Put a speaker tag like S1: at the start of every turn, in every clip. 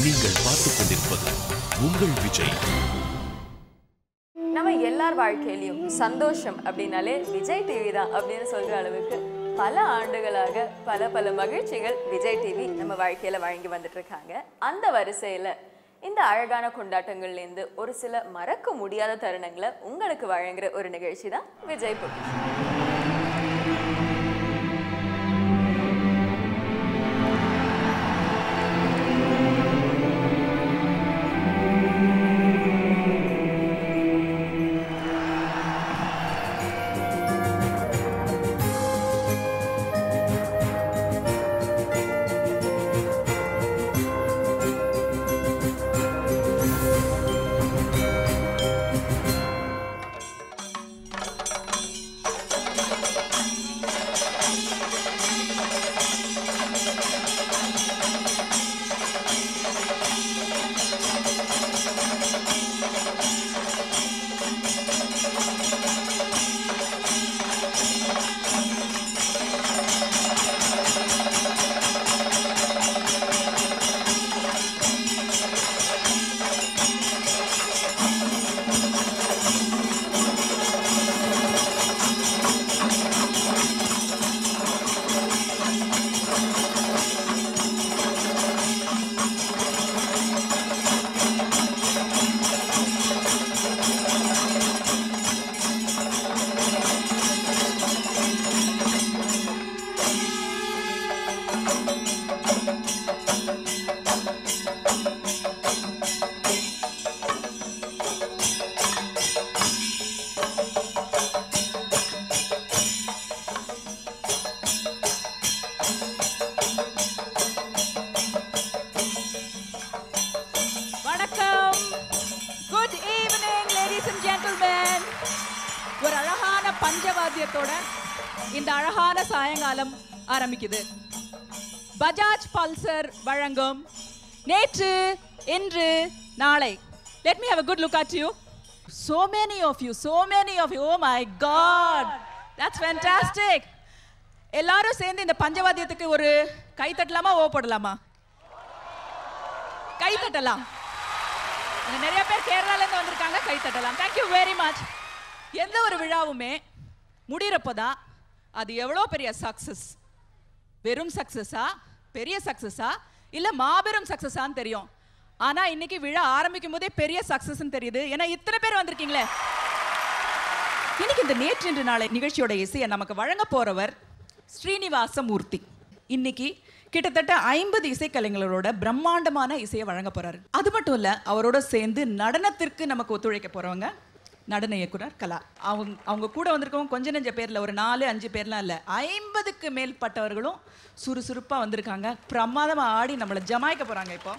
S1: நீங்கள் பார்த்துக் கொண்டிருப்பது உங்கள் விஜய்.
S2: நம்ம எல்லார் வாழ்க்கையிலையும் சந்தோஷம் அப்படின்னாலே விஜய் டிவி தான் அப்படின்னு சொல்ற அளவுக்கு பல ஆண்டுகளாக பல மகிழ்ச்சிகள் விஜய் டிவி நம்ம வாழ்க்கையில வழங்கி வந்துட்டு இருக்காங்க. அந்த வரிசையில இந்த அழகான கொண்டாட்டங்கள்லேருந்து ஒரு சில மறக்க முடியாத தருணங்களை உங்களுக்கு வழங்குற ஒரு நிகழ்ச்சி தான் விஜய் பொக்கிஷம்.
S3: ஒரு அழகான பஞ்சவாத்தியத்தோட இந்த அழகான சாயங்காலம் ஆரம்பிக்குது. பஜாஜ் பல்சர் வழங்கும் நேற்று இன்று நாளை. Let me have a good look at you. So many of you. Oh my God, that's fantastic. எல்லாரும் சேர்ந்து இந்த பஞ்சவாத்தியத்துக்கு ஒரு கை தட்டலாமா போடலாமா? கை தட்டலாம். நிறைய பேர் கேரளால இருந்து வந்திருக்காங்க, கை தட்டலாம். Thank you very much. எந்த ஒரு விழாவுமே முடிகிறப்பதான் அது எவ்வளோ பெரிய சக்சஸ், வெறும் சக்சஸா, பெரிய சக்சஸா, இல்லை மாபெரும் சக்சஸான்னு தெரியும். ஆனால் இன்னைக்கு விழா ஆரம்பிக்கும் போதே பெரிய சக்சஸ்ன்னு தெரியுது. ஏன்னா இத்தனை பேர் வந்திருக்கீங்களே. இன்னைக்கு இந்த நேற்று இன்று நாளை நிகழ்ச்சியோட இசையை நமக்கு வழங்க போறவர் ஸ்ரீனிவாசமூர்த்தி. இன்னைக்கு கிட்டத்தட்ட 50 இசைக்கலைஞர்களோட பிரம்மாண்டமான இசையை வழங்க போறாரு. அது மட்டும் இல்ல, அவரோட சேர்ந்து நடனத்திற்கு நமக்கு ஒத்துழைக்க போறவங்க நடன இயக்குனர் கலா. அவங்க கூட வந்திருக்கவங்க கொஞ்ச நெஞ்ச பேர்ல, ஒரு 4-5 பேர்லாம் இல்ல, 50க்கு மேற்பட்டவர்களும் சுறுசுறுப்பா வந்திருக்காங்க. பிரமாதமா ஆடி நம்மளை ஜமாய்க்க போறாங்க. இப்போ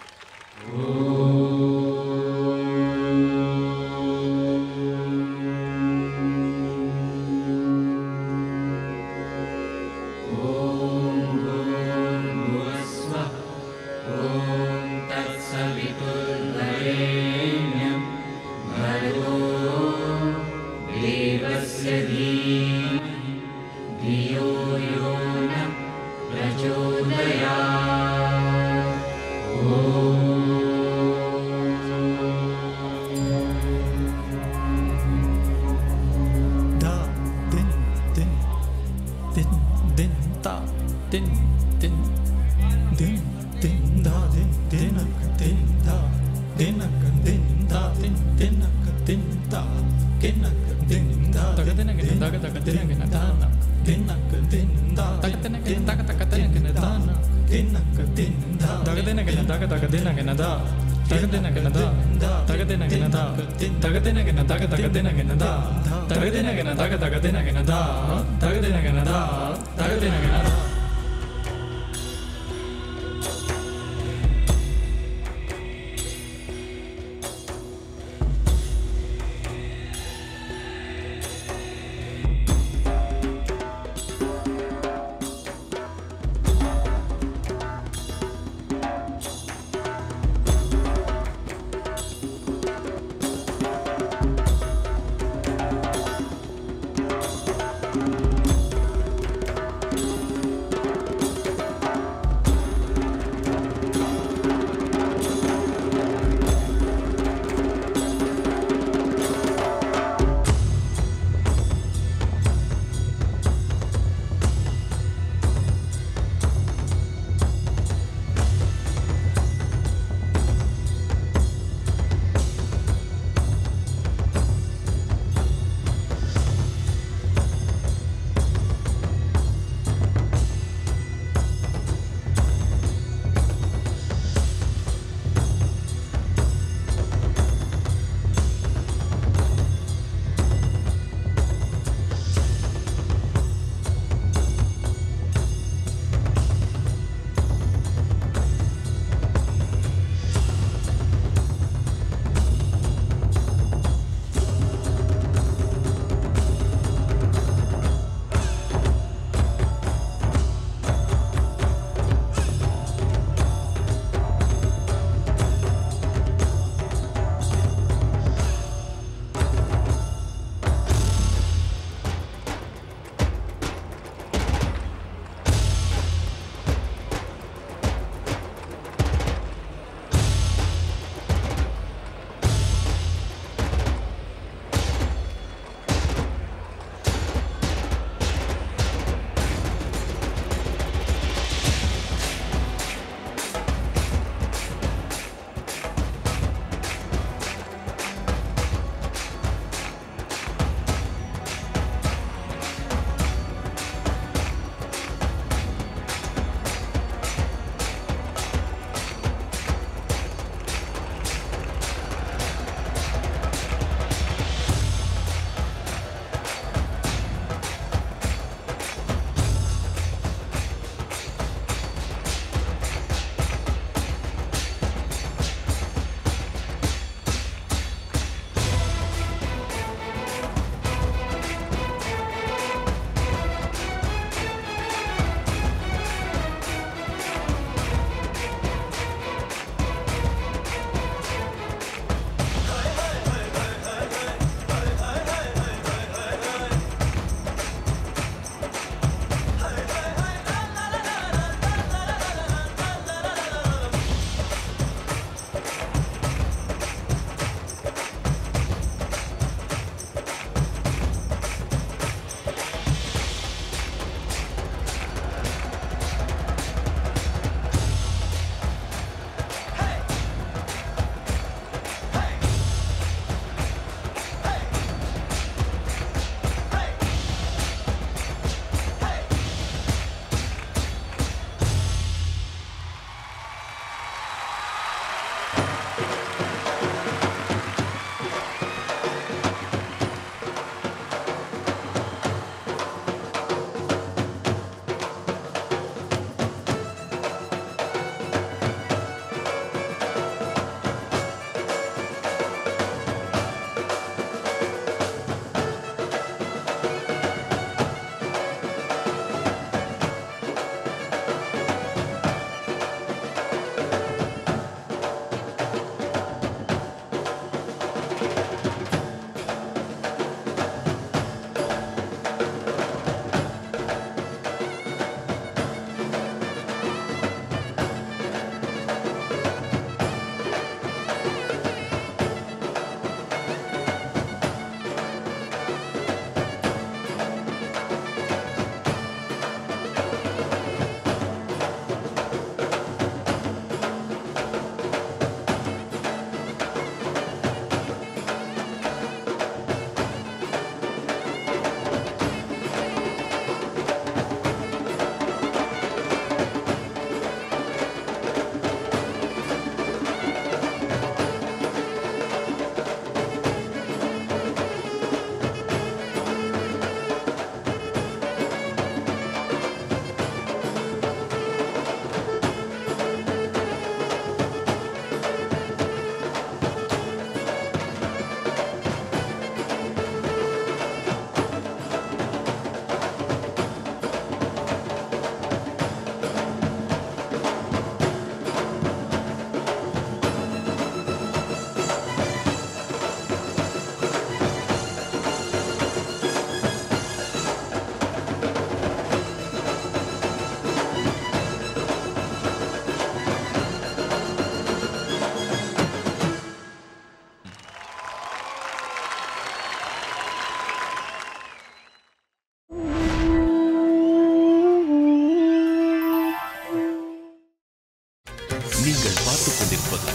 S1: நீங்கள் பார்த்துக் கொண்டிருப்பது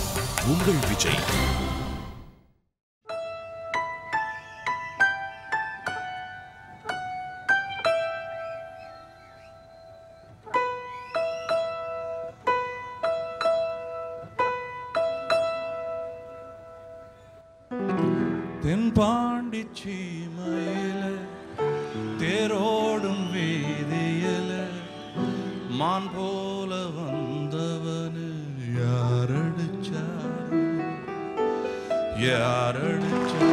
S1: உங்கள் விஜய்.
S4: தென்பாண்டி சீமையில தேரோடும் வீதியில மான் போல வந்தவனு யாரடிச்சாரோ யாரடிச்சாரோ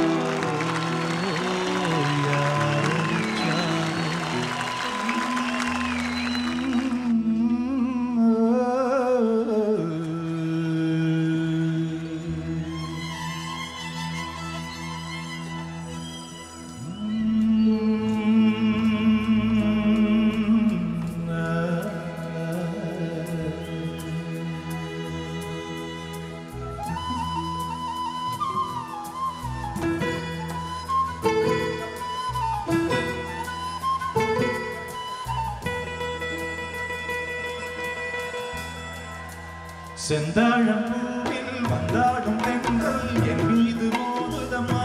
S5: செந்தாழம் பூவில் வந்தாடும் தென்றல் என் மீது மோதுதம்மா.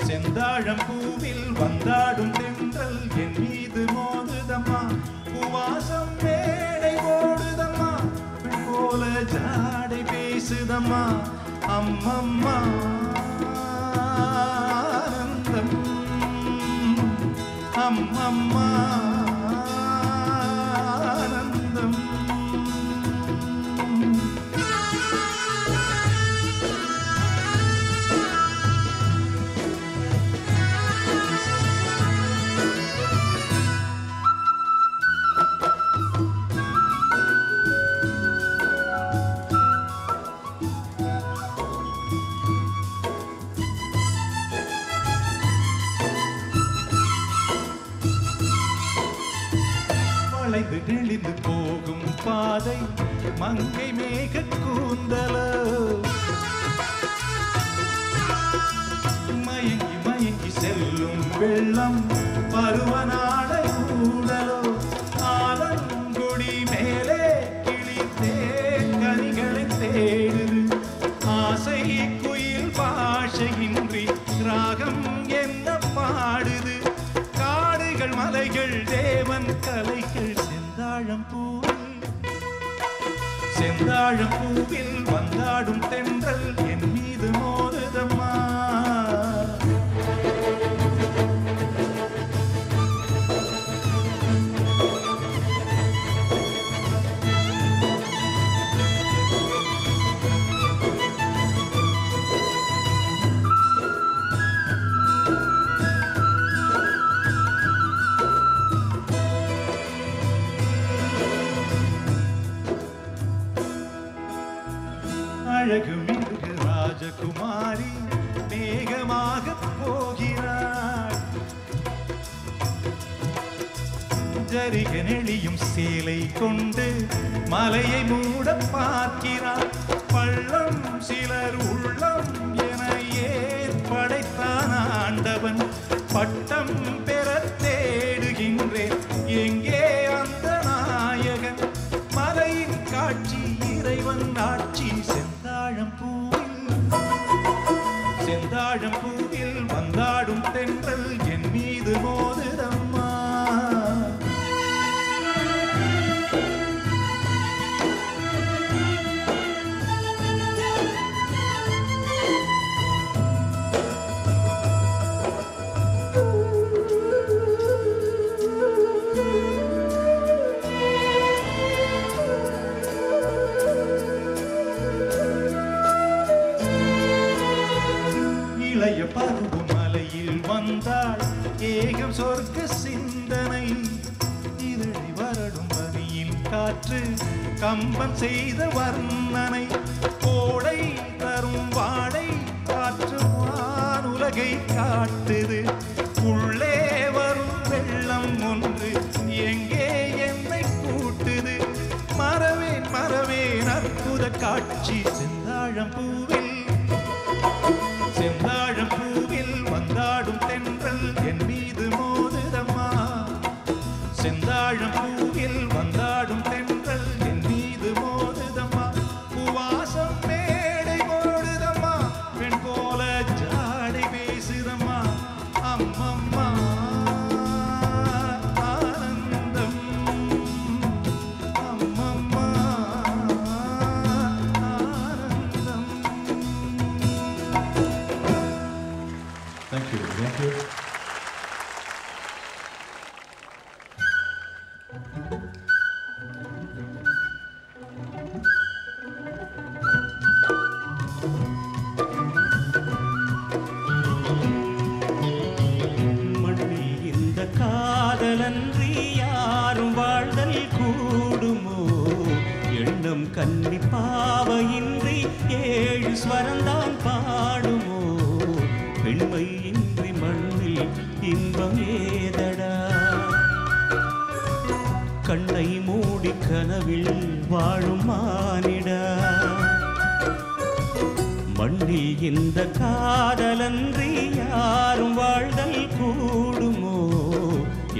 S5: செந்தாழம் பூவில் வந்தாடும் தென்றல் என் மீது மோதுதம்மா. பூவாசம் மேடை ஓடுதம்மா, போல ஜாடை பேசுதம்மா. அம்மம்மா ஆனந்தம், அம்மம்மா ஆனந்தம். வளைந்து நெளிந்து போகும் பாதை மங்கை மேக கூந்தலோ. மயங்கி மயங்கி செல்லும் வெள்ளம் பருவநாளை ஊடலோ. ஆலங்குடி மேலே கிளி தேக்கனிகளை தேடுது. ஆசை குயில் பாஷையின்றி ராகம் என்ன பாடுது. காடுகள் மலைகள் தேவன் கலைகள். செந்தாழம் பூவில் செந்தாழம் பூவில் வந்தாடும் தென்றல் என் மீது மோதுதம்மா. அழகு மிகு ராஜகுமாரி மேகமாக போகிறாள். ஜரிக நெளியும் சேலை கொண்டு மலையை மூட பார்க்கிறாள். பள்ளம் சிலர் உள்ளம் என ஏற்படைத்தான் ஆண்டவன். பட்டம் பெற தேடுகின்றேன் எங்கே அந்த நாயகன். மலையின் காட்சி இறைவன் ஆட்சி. செந்தாழம் பூவில் வந்தாடும் தென்றல் என் மீது மோதுதம்மா. இளைய பருவ மலையில் வந்தாள் ஏகம் சொர்க்க சிந்தனை. இதழி வரடும் பனியில் காற்று கம்பன் செய்த வர்ணனை. கோடை தரும் வாடை காற்று வானுலகை காட்டுது. உள்ளே வரும் வெள்ளம் ஒன்று எங்கே என்னை கூட்டுது. மறவேன் மறவேன் அற்புத காட்சி. செந்தாழம் பூவில் வந்தாடும் தென்றல் என் மீது மோதுதம்மா. செந்தாழம் பூவில் வந்தாடும் தென்றல் என் மீது மோதுதம்மா.
S6: ஸ்வரந்தான் பாடுமோ பெண்மை இன்றி மண்ணில் இன்பம் ஏதடா கண்ணை மூடி கனவில் வாழும் மானிடா மண்ணில் இந்த காதலன்றி யாரும் வாழ்தல் கூடுமோ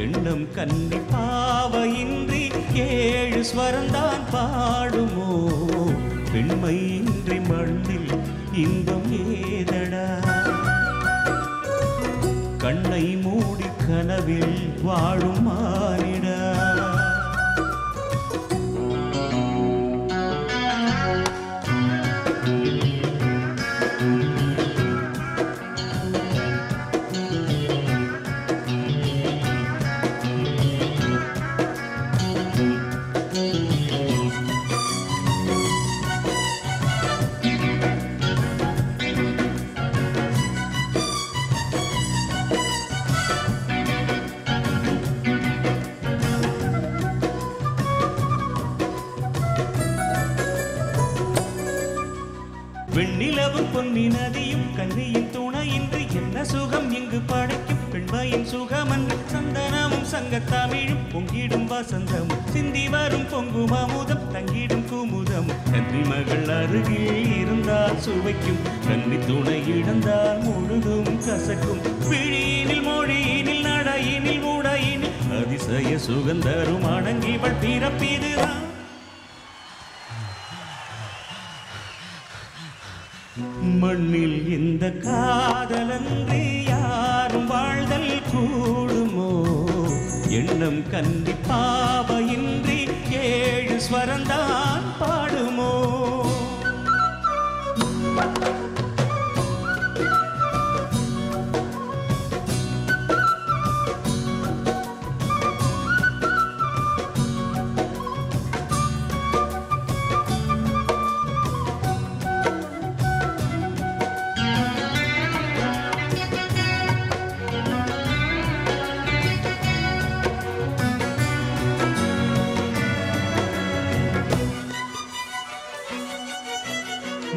S6: எண்ணம் கன்னி பாவையின்றி 7 ஸ்வரந்தான் பாடுமோ பெண்மை இன்றி மண்ணில் இன்பம் ஏதடா கண்ணை மூடி கனவில் வாழும் மானிடா வெண்ணிலவும் பொன்னி நதியும் கன்னியின் துணையின்றி என்ன சுகம் இங்கு படைக்கும் பெண்மையின் சுகமன்று சந்தனமும் சங்கத்தமிழும் பொங்கிடும் வசந்தமும் சிந்தி வரும் பொங்கும் அமுதம் தங்கிடும் குமுதம் கன்னி மகள் அருகில் இருந்தால் சுவைக்கும் கன்னி துணை இழந்தால் முழுதும் கசக்கும் விழியினில் மொழியினில் நடையினில் உடையினில் அதிசய சுகந்தரும் அடங்கிவள் பிறப்பிதுதான் மண்ணில் இந்த காதலன்றி யாரும் வாழ்தல் கூடுமோ எண்ணம் கன்னி பாவையின்றி 7 ஸ்வரந்தான் பாடுமோ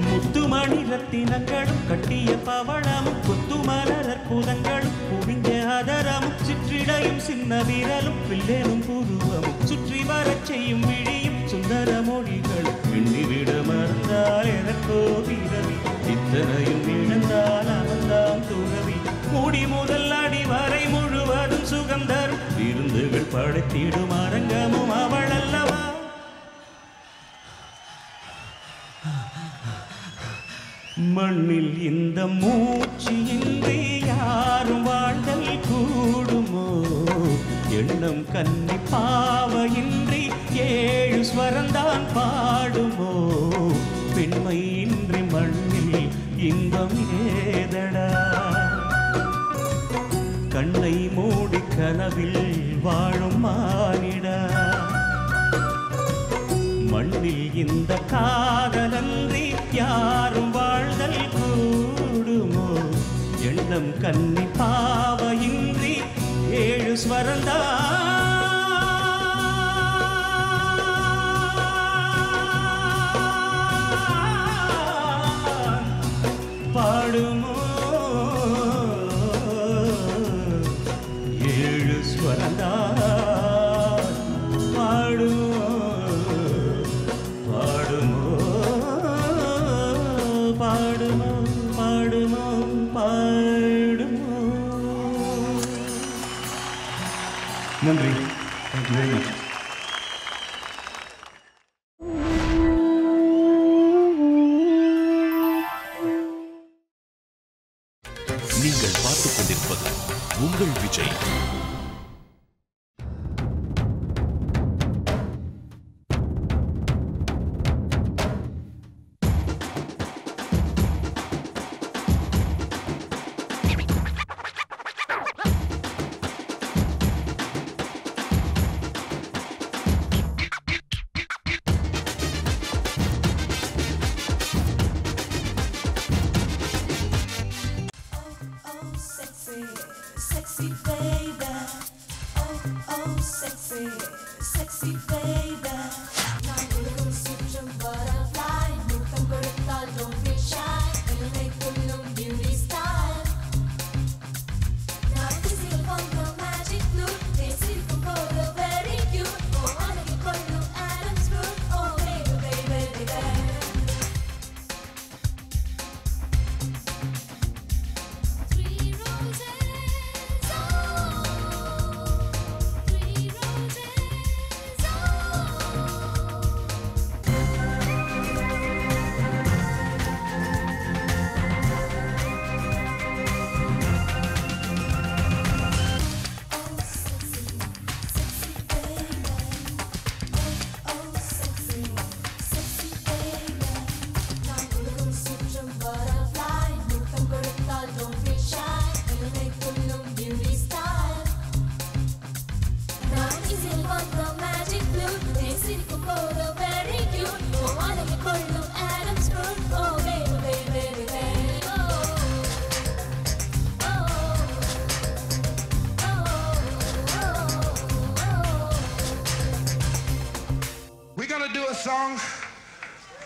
S6: முத்துமணி ரத்தினங்களும் கட்டிய பவளமும் குத்துமலர் அற்புதங்களும் குவிஞ்ச அதரமும் சிற்றிடையும் சின்ன விரலும் பிள்ளையும் புருவமும் சுற்றி வரச் செய்யும் விழியும் சுந்தர மொழிகளும் எண்ணிவிட மறந்தால் எனக்கோ பிறவி இத்தனையும் இழந்தால் அவன்தான் துறவி மூடி முதல் அடி வரை முழுவதும் சுகம் தரும் விருந்துகள் படைத்திடும் அரங்கமும் அவள் அல்லவா மண்ணில் இந்த மூச்சு இன்றி யாரும் வாழ்தல் கூடுமோ எண்ணம் கன்னி பாவையின்றி 7 ஸ்வரந்தான் பாடுமோ பெண்மை இன்றி மண்ணில் இன்பம் ஏதடா கண்ணை மூடி கனவில் வாழும் மானிடா மண்ணில் இந்த காதலன்றி யாரும் வாழ்தல் கூடுமோ எண்ணம் கன்னி பாவையின்றி 7 ஸ்வரந்தான் பாடுமோ 7 ஸ்வரந்தான் பாடுமோ பாடுமோ பாடுமோ பாடுமோ நன்றி. Thank you very much.
S1: நீங்கள் பார்த்துக் கொண்டிருப்பது உங்கள் Vijay.
S7: Sexy baby, oh sexy, sexy baby. நான் ஒரு சுற்றும் butterfly, முத்தம் கொடுத்தால் don't be shy.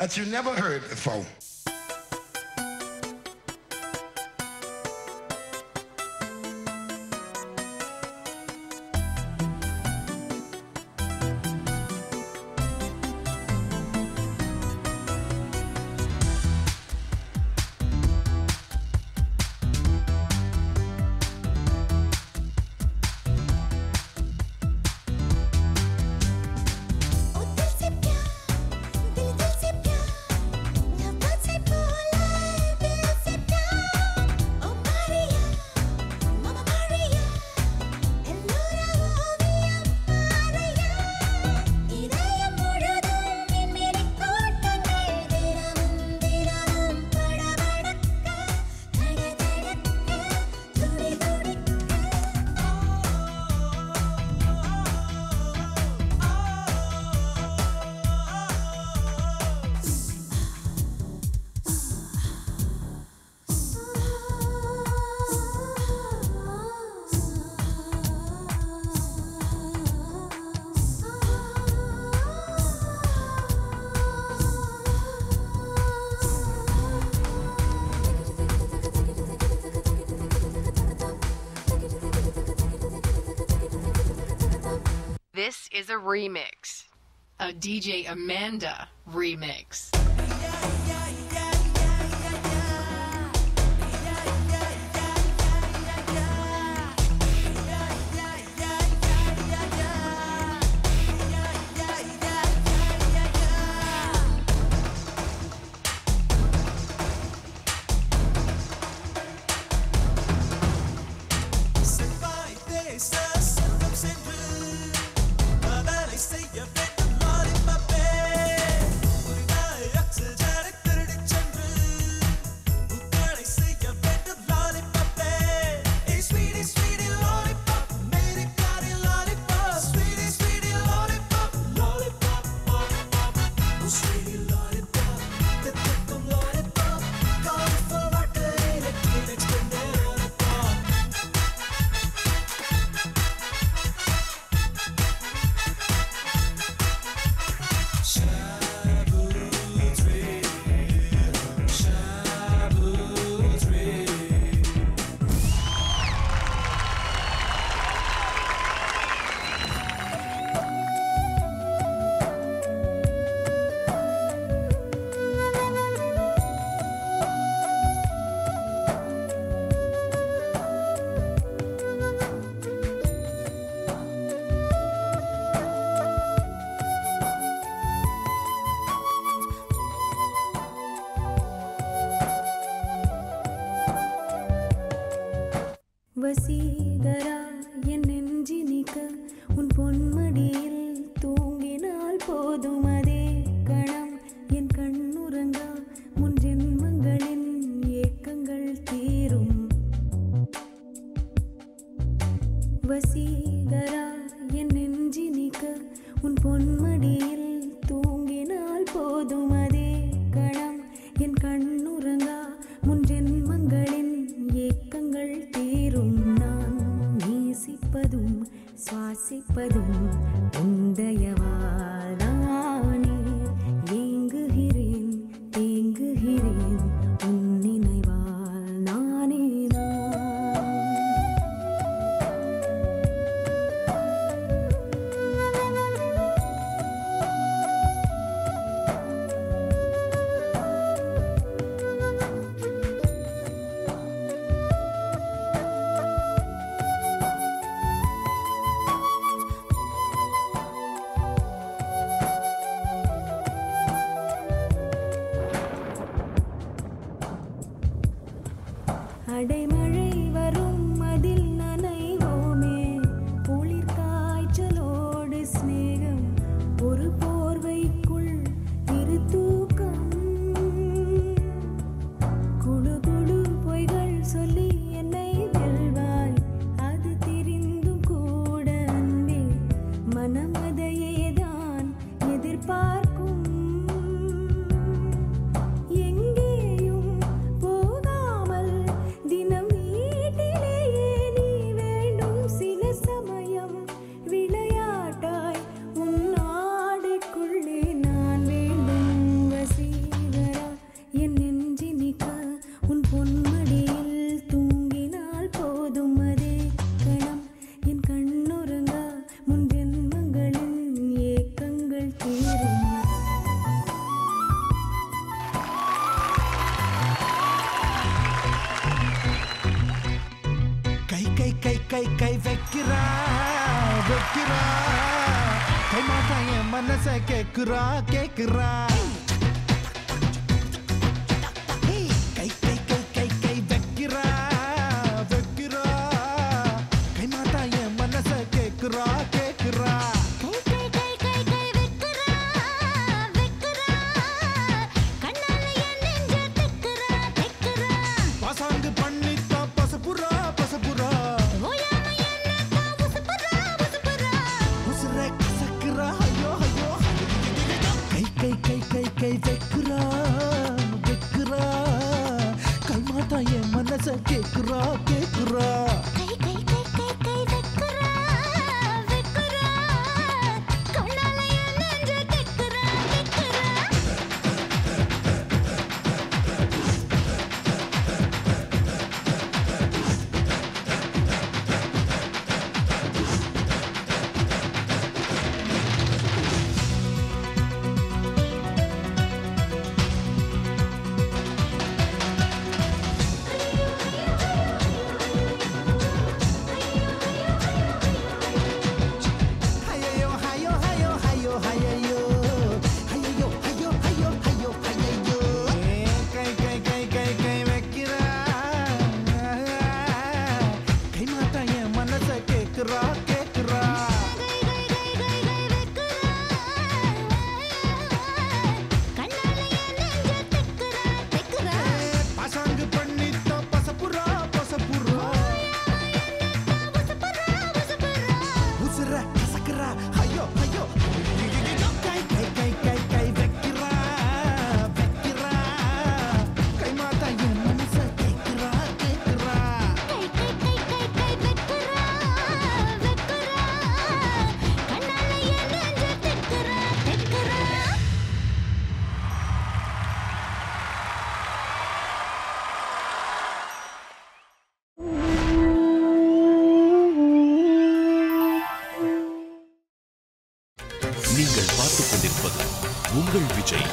S8: that you never heard before.
S9: This is a remix, a DJ Amanda remix.
S10: Vaseegara என் நெஞ்சினிக்க உன் பொன்மடியில் தூங்கினால் போதும் அதே கணம் என் கண்ணுறங்கா முன் ஜென்மங்களின் ஏக்கங்கள் தீரும் வசீகரா என் நெஞ்சினிக்க உன் பொன்மடியில் தூங்கினால் போதும் அதே கணம் என் கண்ணுறங்கா முன் ஜென்மங்களின் ஏக்கங்கள் தீரும் நான் நேசிப்பதும் சுவாசிப்பதும் உந்தயவாதானே ஏங்குகிறேன் தேங்குகிறேன் உன் நினைவால் நானே அடைமழை வரும் அதில் நனைவோமே குளிர் காய்ச்சலோடு சிநேகம் ஒரு போர்வைக்குள் இரு தூக்கம் குழு குழு பொய்கள் சொல்லி என்னை வெல்வாய் அது தெரிந்தும் கூட அன்பே மனம் அதையேதான் எதிர்பார்க்கும் எங்கேயும் போகாமல் தினம் நீ
S8: கை கை வைக்கிறா வைக்கிறா கை மாத்தா என் மனச கேக்குறா கேக்குறா கை கை கை கை கை வைக்கிறா வைக்கிறா கை மாத்தா என் மனச கேக்குறா கேக்குறா பசாங்கு பண்ணித்தா பசப்புரா பசப்புரா உசுரை கசக்குறா ஐயோ ஐயோ கை கை கை கை கை வைக்கிறா வைக்கிறா கை மாத்தா என் மனச கேக்குறா கேக்குறா
S1: நீங்கள் பார்த்துக் கொண்டிருப்பது உங்கள் விஜய்.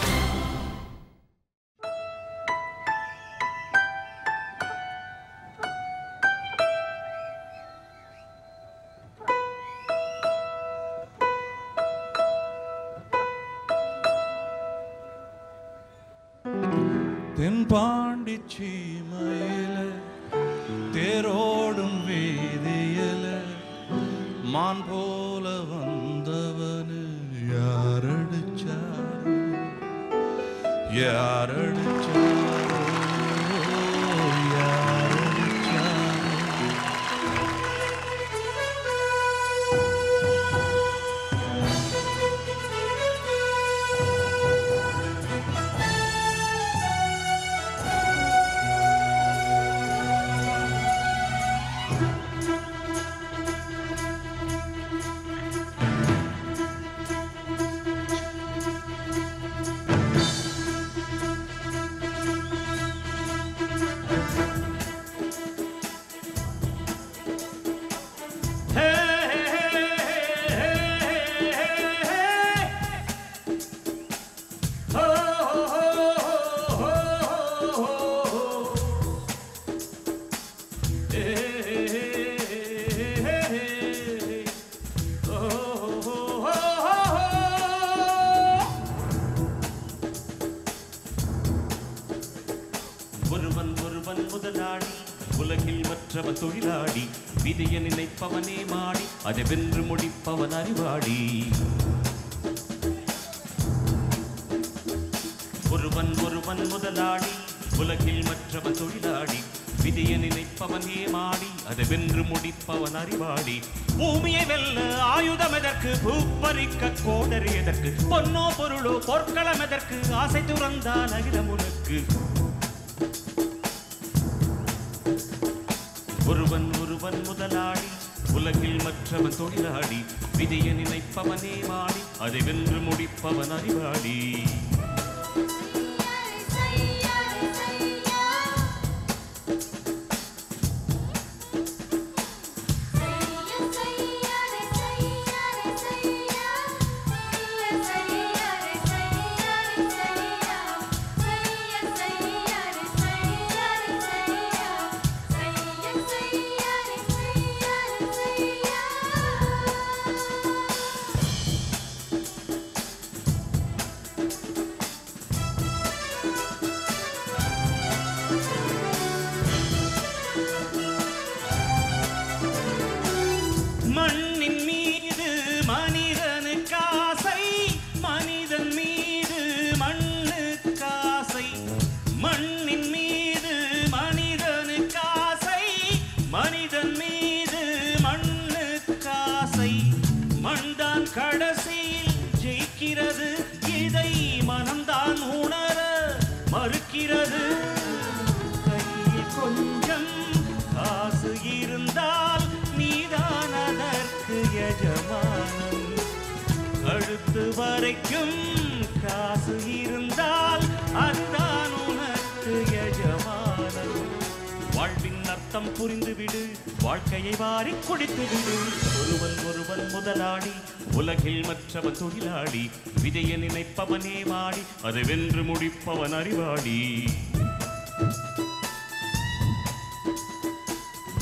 S4: தென்பாண்டி சீமையில தேரோடும் வீதியில மான் போல வந்தவனு யாரடிச்சாரோ யாரடிச்சாரோ யாரடிச்சாரோ
S6: தொழிலாடி விதிய நினைப்பவனே மாடி அதை வென்று முடிப்பவன் அறிவாடி ஒருவன் ஒருவன் முதலாடி உலகில் மற்றவன் தொழிலாடி விதிய நினைப்பவனே மாடி அதை வென்று முடிப்பவன் அறிவாடி பூமியை வெல்ல ஆயுதம் எதற்கு பூப்பறிக்க கோடரி எதற்கு பொன்னோ பொருளோ பொற்களம் எதற்கு ஆசை துறந்தான் அகிலம் உனக்கு ஒருவன் ஒருவன் முதலாடி உலகில் மற்றவன் தொழிலாடி விதிய நினைப்பவனே மாடி அதை வென்று முடிப்பவன் அறிவாடி தடுக்கிறது. கையில் கொஞ்சம் காசு இருந்தால் நீதான் அதற்கு எஜமானம். கழுத்து வரைக்கும் காசு இருந்தால் அதுதான் உனக்கு எஜமானம். வாழ்வின் அர்த்தம் புரிந்துவிடு, வாழ்க்கையை வாரி குடித்து விடு. ஒருவன் ஒருவன் முதலாளி, உலகில் மற்றவன் தொழிலாளி. விதைய நினைப்பவனே வாடி, அதை வென்று முடிப்பவன் அறிவாளி.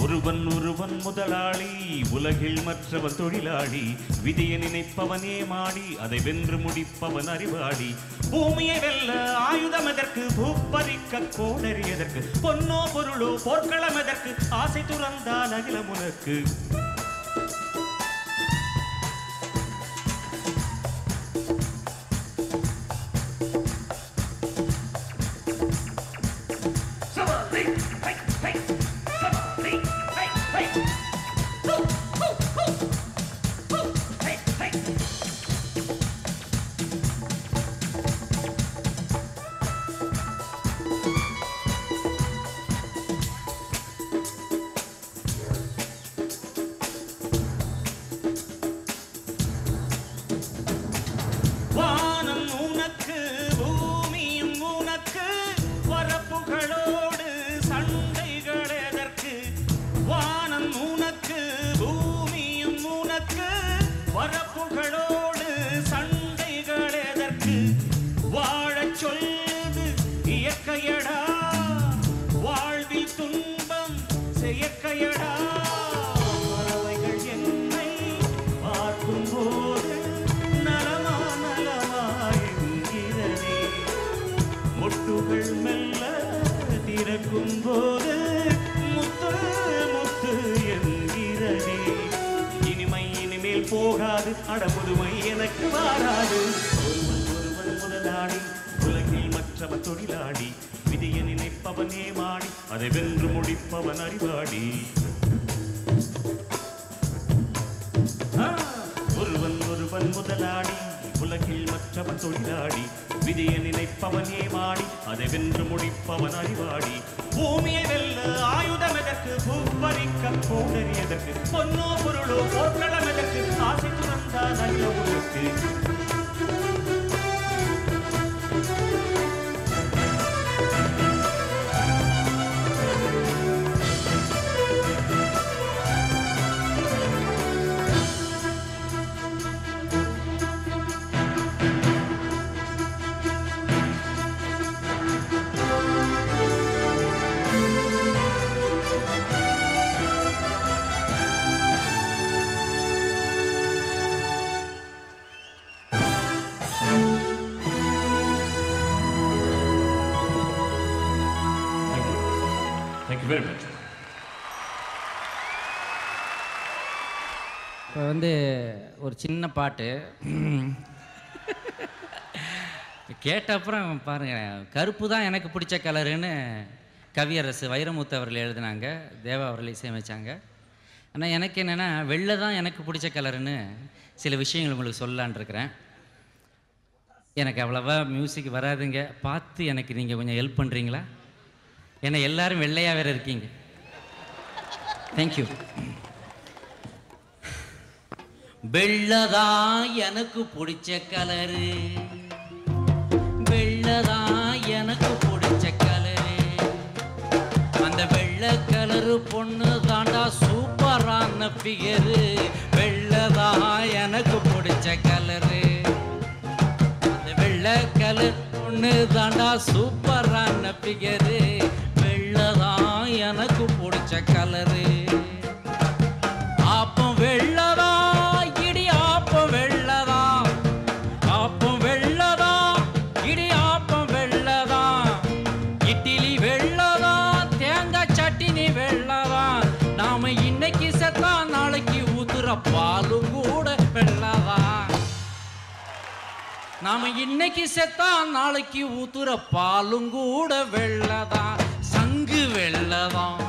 S6: ஒருவன் ஒருவன் முதலாளி, உலகில் மற்றவன் தொழிலாளி. விதைய நினைப்பவனே மாடி, அதை வென்று முடிப்பவன் அறிவாளி. பூமியை வெல்ல ஆயுதம் எதற்கு, பூப்பறிக்க கோடரி எதற்கு, பொன்னோ பொருளோ போர்க்களம் எதற்கு, ஆசை துறந்தால் அகிலம் உனக்கு. வானம் உனக்கு, பூமியும் உனக்கு, வரப்புகளோடு சண்டைகள் எதற்கு. வானம் உனக்கு, பூமியும் உனக்கு, வரப்புகளோடு சண்டைகள் எதற்கு. வாழச் சொல்லுது இயற்கையடா, வாழ்வில் துன்பம் செயற்கையடா. பறவைகள் என்னை பார்க்கும் போது நலமா நலமா என்கிறதே. மொட்டுகள் மெல்ல திறக்கும் போது முத்து முத்து என்கிறதே. இனிமை இனிமேல் போகாது, அடமுதுமை எனக்கு வாராது. ஒருவன் ஒருவன் முதலாளி, உலகில் மற்றவன் தொழிலாளி. விதியை நினைப்பவனே மாடி, அதை வென்று முடிப்பவன் அறிவாளி. ஒருவன் ஒருவன் முதலாளி, உலகில் மற்றவன் தொழிலாளி. விதியை நினைப்பவனே மாடி, அதை வென்று முடிப்பவன் அறிவாளி. பூமியை வெல்ல ஆயுதம் எதற்கு, பூப்பறிக்க கோடரி எதற்கு, பொன்னோ பொருளோ போர்க்களம் எதற்கு, ஆசை துறந்தால் அகிலம் உனக்கு. Thank you very much.
S11: இப்போ வந்து ஒரு சின்ன பாட்டு கேட்ட அப்புறம் பாருங்கள், கருப்பு தான் எனக்கு பிடிச்ச கலருன்னு கவியரசு வைரமுத்து அவர்கள் எழுதினாங்க, தேவா அவர்கள் இசையமைச்சாங்க. ஆனால் எனக்கு என்னென்னா வெள்ளை தான் எனக்கு பிடிச்ச கலருன்னு சில விஷயங்கள் உங்களுக்கு சொல்லலான் இருக்கிறேன். எனக்கு அவ்வளோவா மியூசிக் வராதுங்க, பார்த்து எனக்கு நீங்கள் கொஞ்சம் ஹெல்ப் பண்ணுறீங்களா? ஏன்னா எல்லாரும் வெள்ளையாக வேறு இருக்கீங்க. தேங்க்யூ. வெள்ளதான் எனக்கு பிடிச்ச கலரு, வெள்ளதான் எனக்கு பிடிச்ச கலரு. அந்த வெள்ளை கலரு பொண்ணு தாண்டா சூப்பரான பிகரு. வெள்ளதான் எனக்கு பிடிச்ச கலரு, அந்த வெள்ளை கலர் பொண்ணு தாண்டா சூப்பரான பிகரு. வெள்ளதான் எனக்கு பிடிச்ச கலரு. ஆப்பம் வெள்ளதான், இடி ஆப்பம் வெள்ளதான், ஆப்பம் வெள்ளதான், இடி ஆப்பம் வெள்ளதான், இட்லி வெள்ளதான், தேங்காய் சட்டினி வெள்ளதான். நாம இன்னைக்கு செத்தா நாளைக்கு ஊத்துற பாலும் கூட வெள்ளதான். நாம இன்னைக்கு செத்தா நாளைக்கு ஊத்துற பாலும் கூட வெள்ளதான். சங்கு வெள்ளதான்,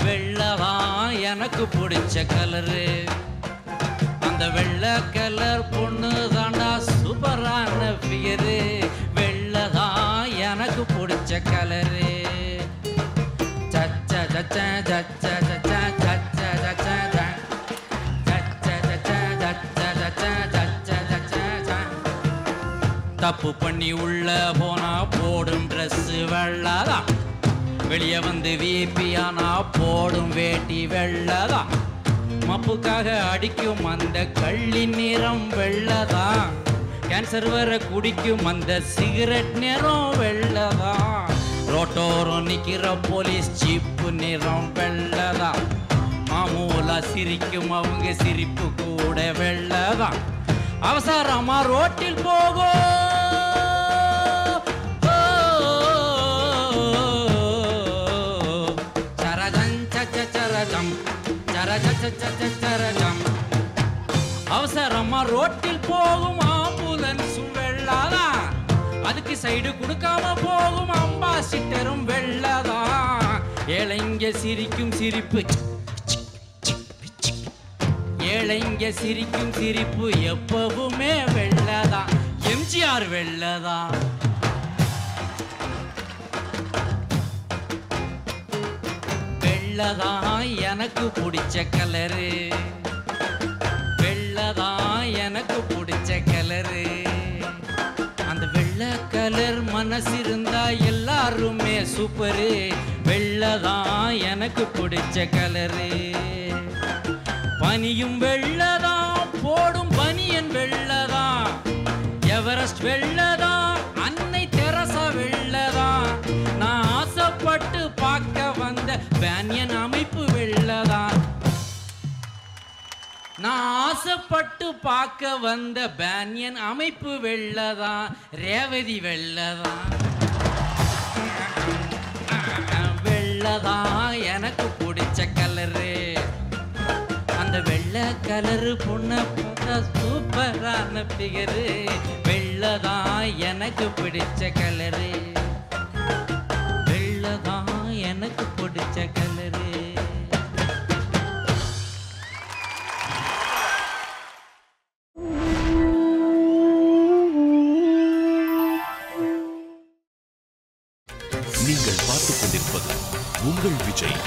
S11: வெள்ளதான் எனக்கு பிடிச்ச கலரு. அந்த வெள்ளை கலர் பொண்ணு தாண்டா சூப்பரான பிகரு. பிடிச்ச கலரு சச்ச சச்ச சச்ச சச்ச சச்ச சச்ச தப்பு பண்ணி உள்ள போனா போடும் ட்ரெஸ் வெள்ளதான், வெளியே வந்து விபியானா போடும் வேட்டி வெள்ளதான், மப்புக்காக அடிக்கும் அந்த கள்ளி நிறம் வெள்ளதான், கேன்சர் வர குடிக்கும் அந்த சிகரெட் நிறம் வெள்ளதான், ரோட்டோரம் நிக்கிற போலீஸ் ஜீப்பு நிறம் வெள்ளதான், மாமூலா சிரிக்கும் அவங்க சிரிப்பு கூட வெள்ளதான், அவசரமா ரோட்டில் போகும் அவசரமா ரோட்டில் போகும் ஆம்புலன்ஸ் வெள்ளதான், அதுக்கு சைடு கொடுக்காம போகும் அம்பாசிட்டரும் வெள்ளதான், ஏழைங்க சிரிக்கும் சிரிப்பு ஏழைங்க சிரிக்கும் சிரிப்பு எப்பவுமே வெள்ளதான், எம்ஜிஆர் வெள்ளதான். வெள்ளதான் எனக்கு பிடிச்ச கலரு, வெள்ளதான் எனக்கு பிடிச்ச கலரு, அந்த வெள்ளை கலர் மனசு இருந்தா எல்லாருமே சூப்பரு, வெள்ளதான் எனக்கு பிடிச்ச கலரு, பனியும் வெள்ளதான் போடும் பனியன் வெள்ளதான், எவரெஸ்ட் வெள்ளதான் அன்னை தெரசா வெள்ளதான், நான் ஆசைப்பட்டு பார்க்க வந்த பேனியன் அமைப்பு வெள்ளதான், நான் ஆசைப்பட்டு பார்க்க வந்த பேனியன் அமைப்பு வெள்ளதான், ரேவதி வெள்ளதான், வெள்ளதான் எனக்கு பிடிச்ச கலரு, அந்த வெள்ளை கலரு பொண்ண பார்த்தா சூப்பரான பிகரு, வெள்ளதான் எனக்கு பிடிச்ச கலரு, வெள்ளதான் எனக்கு பிடிச்ச கலரு.
S1: நீங்கள் பார்த்துக் கொண்டிருப்பது உங்கள் விஜய்.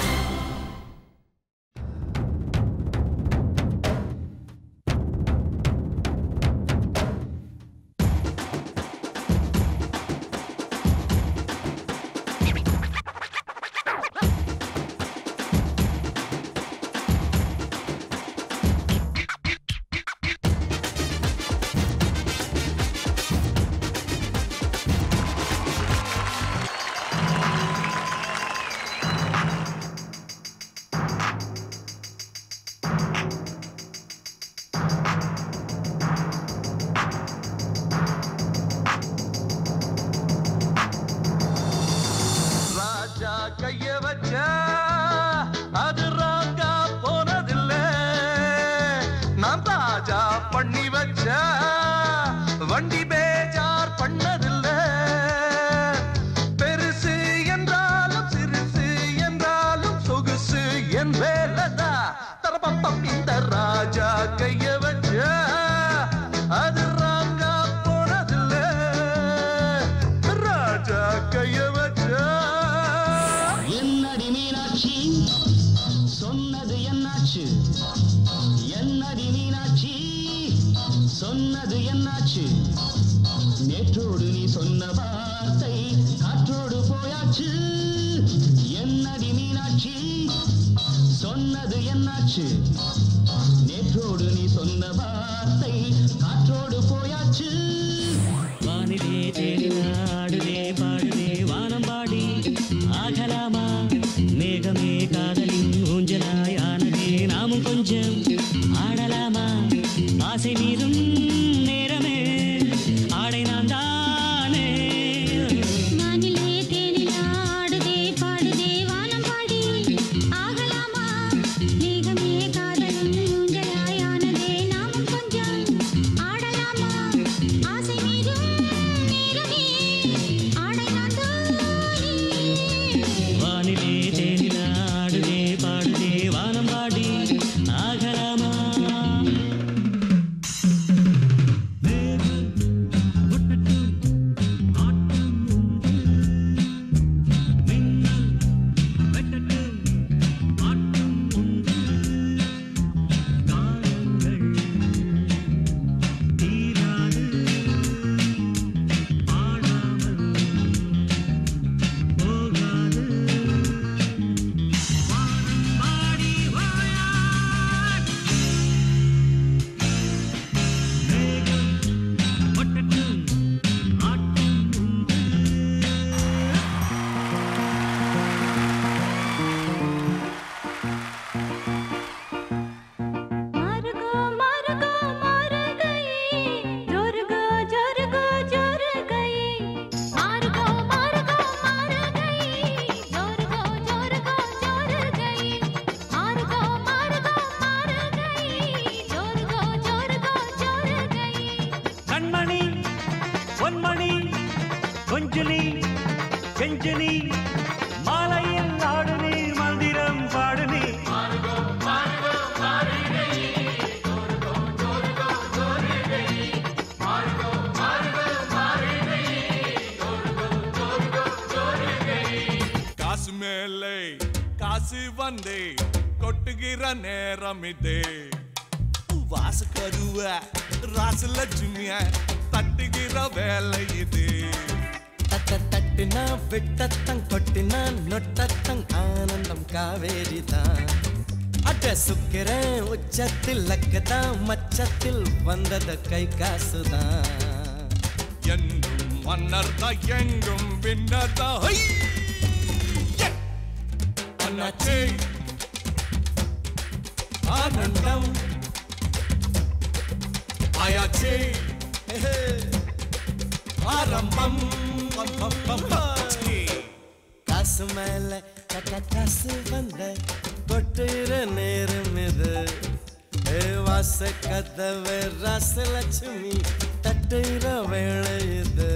S12: கைய வச்சா அது ராங்கா போனதில்லை, நான் தாஜா பண்ணி வச்சா வண்டி பேஜார் பண்ணதில்லை, பெருசு என்றாலும் சிறுசு என்றாலும் சொகுசு என் வேலதா, தரப்பம் இந்த ராஜா கைய வச்சா அது ராங்கா போனதில்லை, ராஜா கைய வச்சா.
S13: என்னடி மீனாட்சி சொன்னது என்னாச்சு, என்னடி மீனாட்சி சொன்னது என்னாச்சு, நேற்றோடு நீ சொன்ன வார்த்தை காற்றோடு போயாச்சு, என்னடி மீனாட்சி சொன்னது என்னாச்சு, நேற்றோடு நீ சொன்ன வார்த்தை காற்றோடு போயாச்சு. வானிலே தேடினாடுதே பாடுதே வானம்பாடி ஆகலாமா, மேகமே காதலின் ஊஞ்சலாய் ஆனதே நாமும் கொஞ்சம் ஆடலாமா, ஆசை மீதும் நேரமே ஆடை நான் தானே.
S10: வானிலே தேனிலாடுதே பாடுதே வானம்பாடி ஆகலாமா, மேகமே காதலின்
S6: கொஞ்சலி கெஞ்சலி மாலையில் ஆடு நீர் மந்திரம் பாடு நீ
S14: காசு மேலே காசு வந்தே கொட்டுகிற நேரம் இதே வாசு கருவ ராசு லட்சுமிய தட்டுகிற வேலை இது
S15: தட்டுனா விட்டத்தங் கொட்டினா நொட்டத்தங் ஆனந்தம் காவேரிதான் அட சுக்கிறேன் உச்சத்தில் லக்கதான் மச்சத்தில் வந்தது கை காசுதான்
S14: என்றும் மன்னர் தான் எங்கும் பின்னர் தான் அண்ணாச்சே
S15: ஆனந்தம்
S14: ஆயாச்சே ஆரம்பம்
S15: காசு மேல காசு வந்த கொட்டுற நேரம் இது வாச கதவு ராச லட்சுமி தட்டுற வேளை இது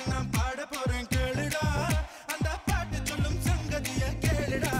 S8: நான் பாட போறேன் கேளுடா அந்த பாட்டு சொல்லும் சங்கதிய கேளுடா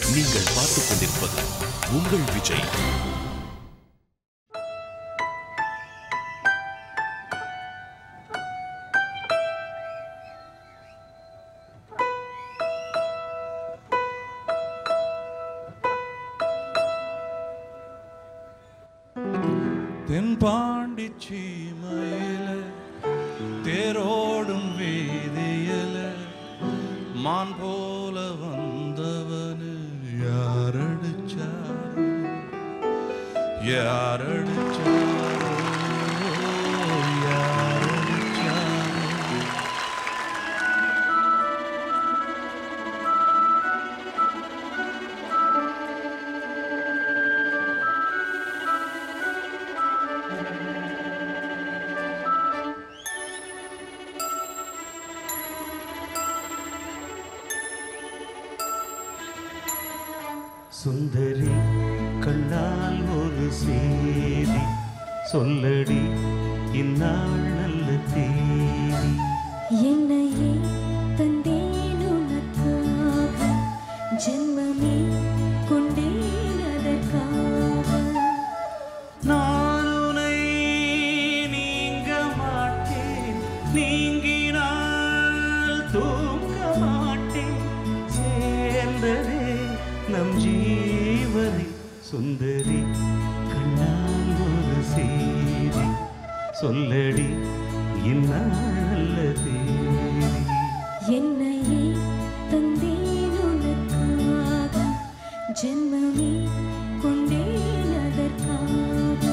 S1: நீங்கள் பார்த்துக் கொண்டிருப்பது உங்கள் விஜய்.
S4: தென்பாண்டி சீமையில தேரோடும் வீதியில மான் போல வந்தவனு யாரடிச்சாரோ யாரடிச்சாரோ யாரடிச்சாரோ
S6: சுந்தரி கண்ணால் ஒரு சேதி சொல்லடி இந்நாள் நல்ல தேதி
S10: என்னையே தந்தேன் உனக்காக ஜென்மமே கொண்டேன் அதற்காக
S6: நான் உன்னை நீங்க மாட்டேன் நீங்கினால் தூங்க மாட்டேன் சேர்ந்ததே நம் ஜீவனை சுந்தரி கண்ணால் ஒரு சேதி சொல்லடி இந்நாள் தேதி
S10: என்னையே தந்தேன் உனக்காக ஜென்மமே கொண்டேன் அதற்காக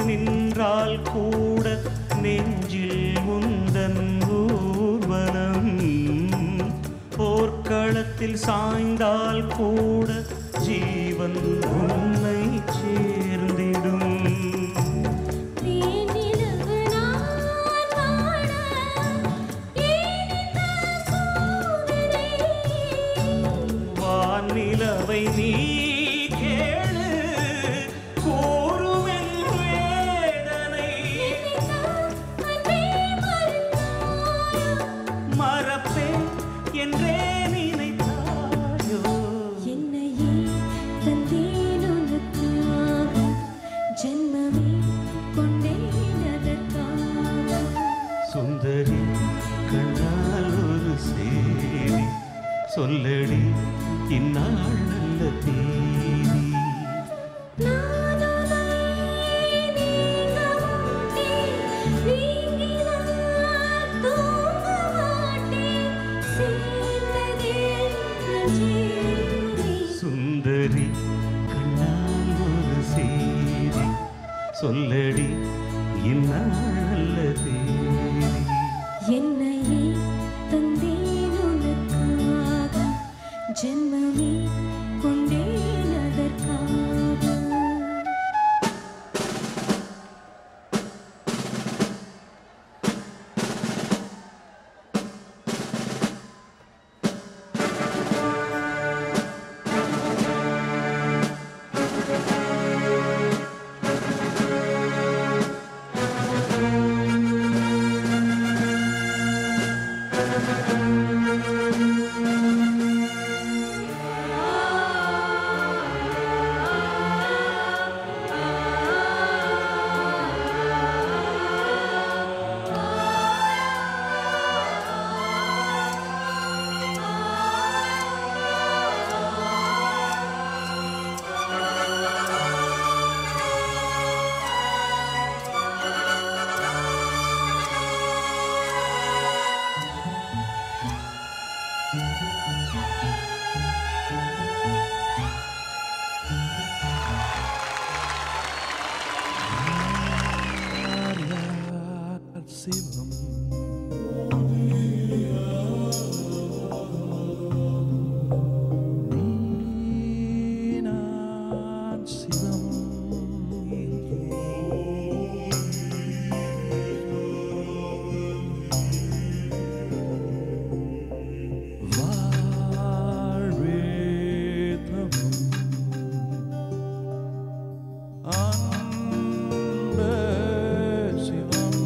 S6: நின்றால் கூட நெஞ்சில் முந்தன் ஊர்வலம் போர்க்களத்தில் சாய்ந்தால் கூட ஜீவ ஜீவன் உன்னை சேர்ந்திடும். வானிலவை நீ கேளு கூறுவென் வேதனை மறப்பேன் என்றே நினைத்தாயோ.
S10: என்னையே தந்தேன் உனக்காக, ஜென்மமே கொண்டேன் அதற்காக.
S6: சுந்தரி கண்ணால் ஒரு சேரி சொல்லடி இந்நாள் நல்ல தேதி. சுந்தரி கண்ணால் ஒரு சேரி சொல்லடி இந்நாள் நல்ல தேதி.
S10: என்னையே தந்தேன் உனக்காக, ஜென்மமே கொண்டேன் அதற்காக.
S4: சிவம் நீனான் சிவம் வாழ்வே தவம் அன்பே சிவம்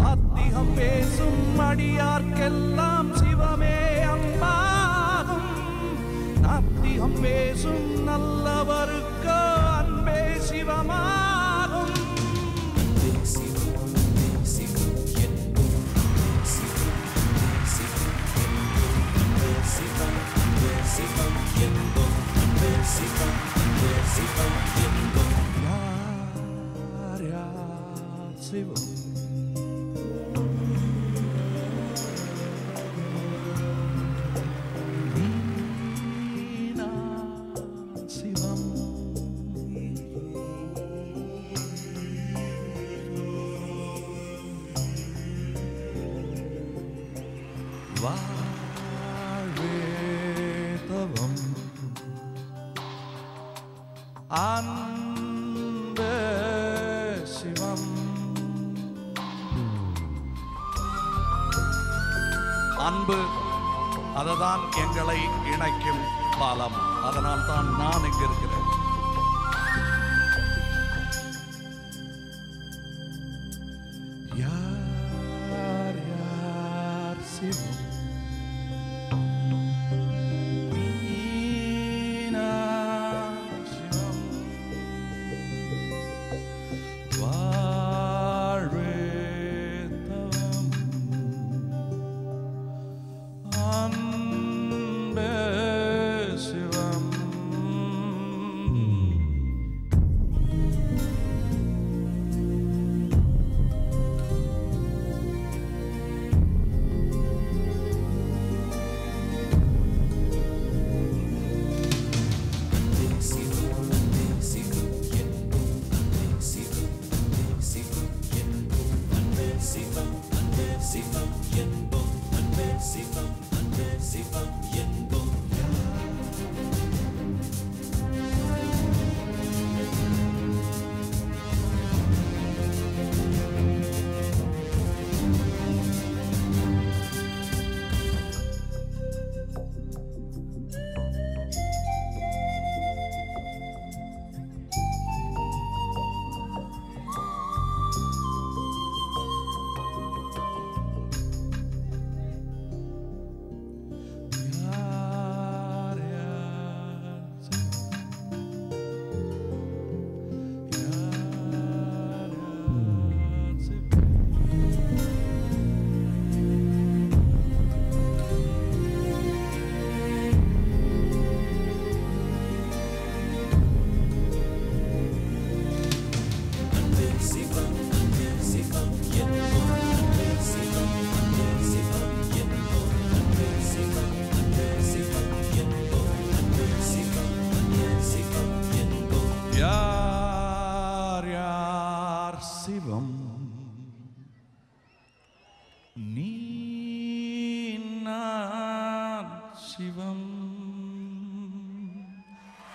S4: ஆத்திகம் பேசும் அடியார்க்கெல்லாம் சிவமே அன்பாகும். நாத்திகம் பேசும் நல்லவருக்கு அன்பே சிவமாகும். யார் யார் சிவம் நீனான் சிவம் வாழ்வே தவம் அன்பே சிவம். அன்பு அதுதான் எங்களை இணைக்கும் பாலம். அதனால் தான் நான் இங்கு இருக்கிறேன். யார் யார் சிவம் நீனான் சிவம் வாழ்வே தவம் அன்பே சிவம்.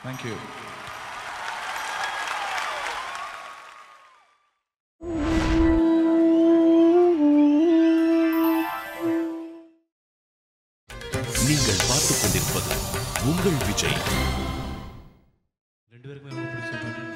S5: தேங்க்யூ.
S1: நீங்கள் பார்த்துக் கொண்டிருப்பது உங்கள் விஜய்.
S16: ரெண்டு பேருக்குமே ரொம்ப பிடிச்ச பாட்டு.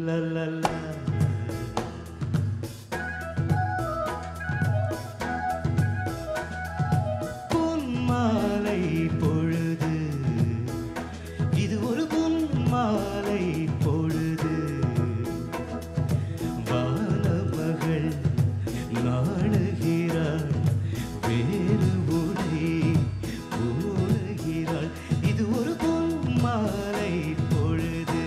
S6: La la la. பொன்மாலை பொழுது, இது ஒரு பொன்மாலை பொழுது. வானமகள் நாடுகிறாள், வேறு ஒளி போடுகிறாள். இது ஒரு பொன்மாலை பொழுது.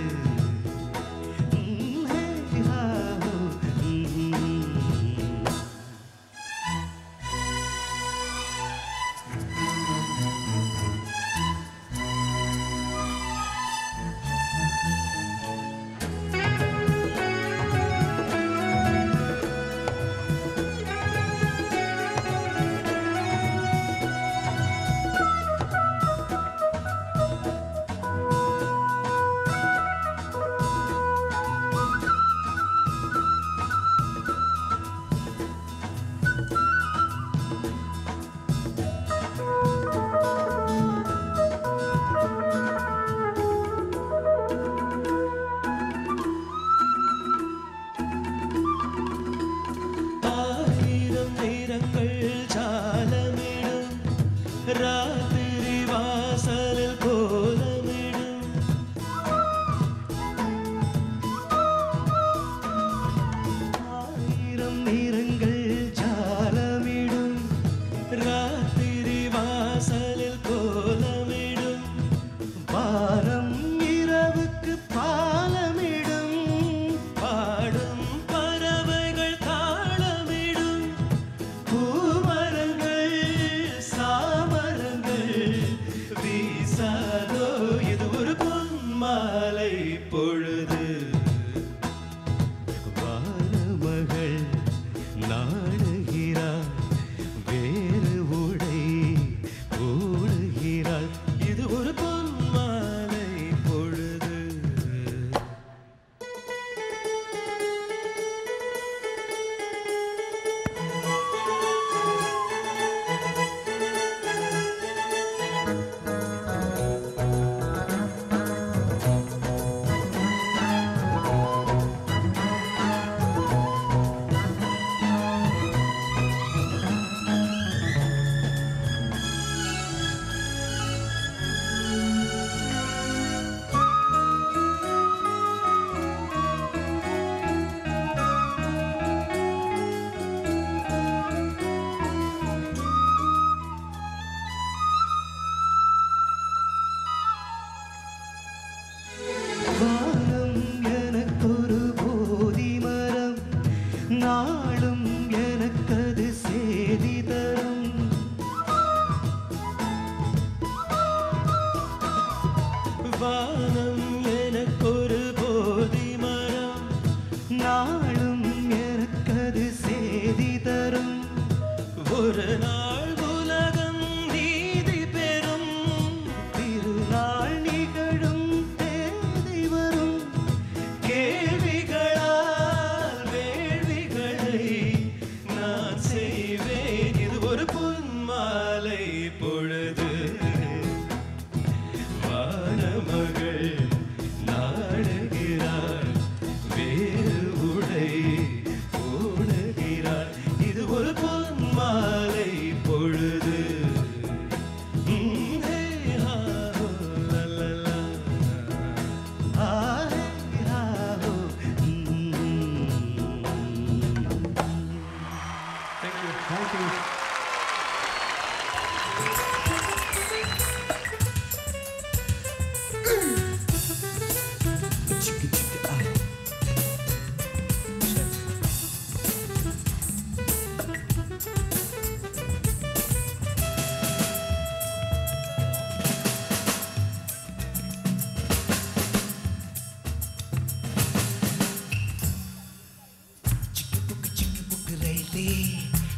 S8: மயிலே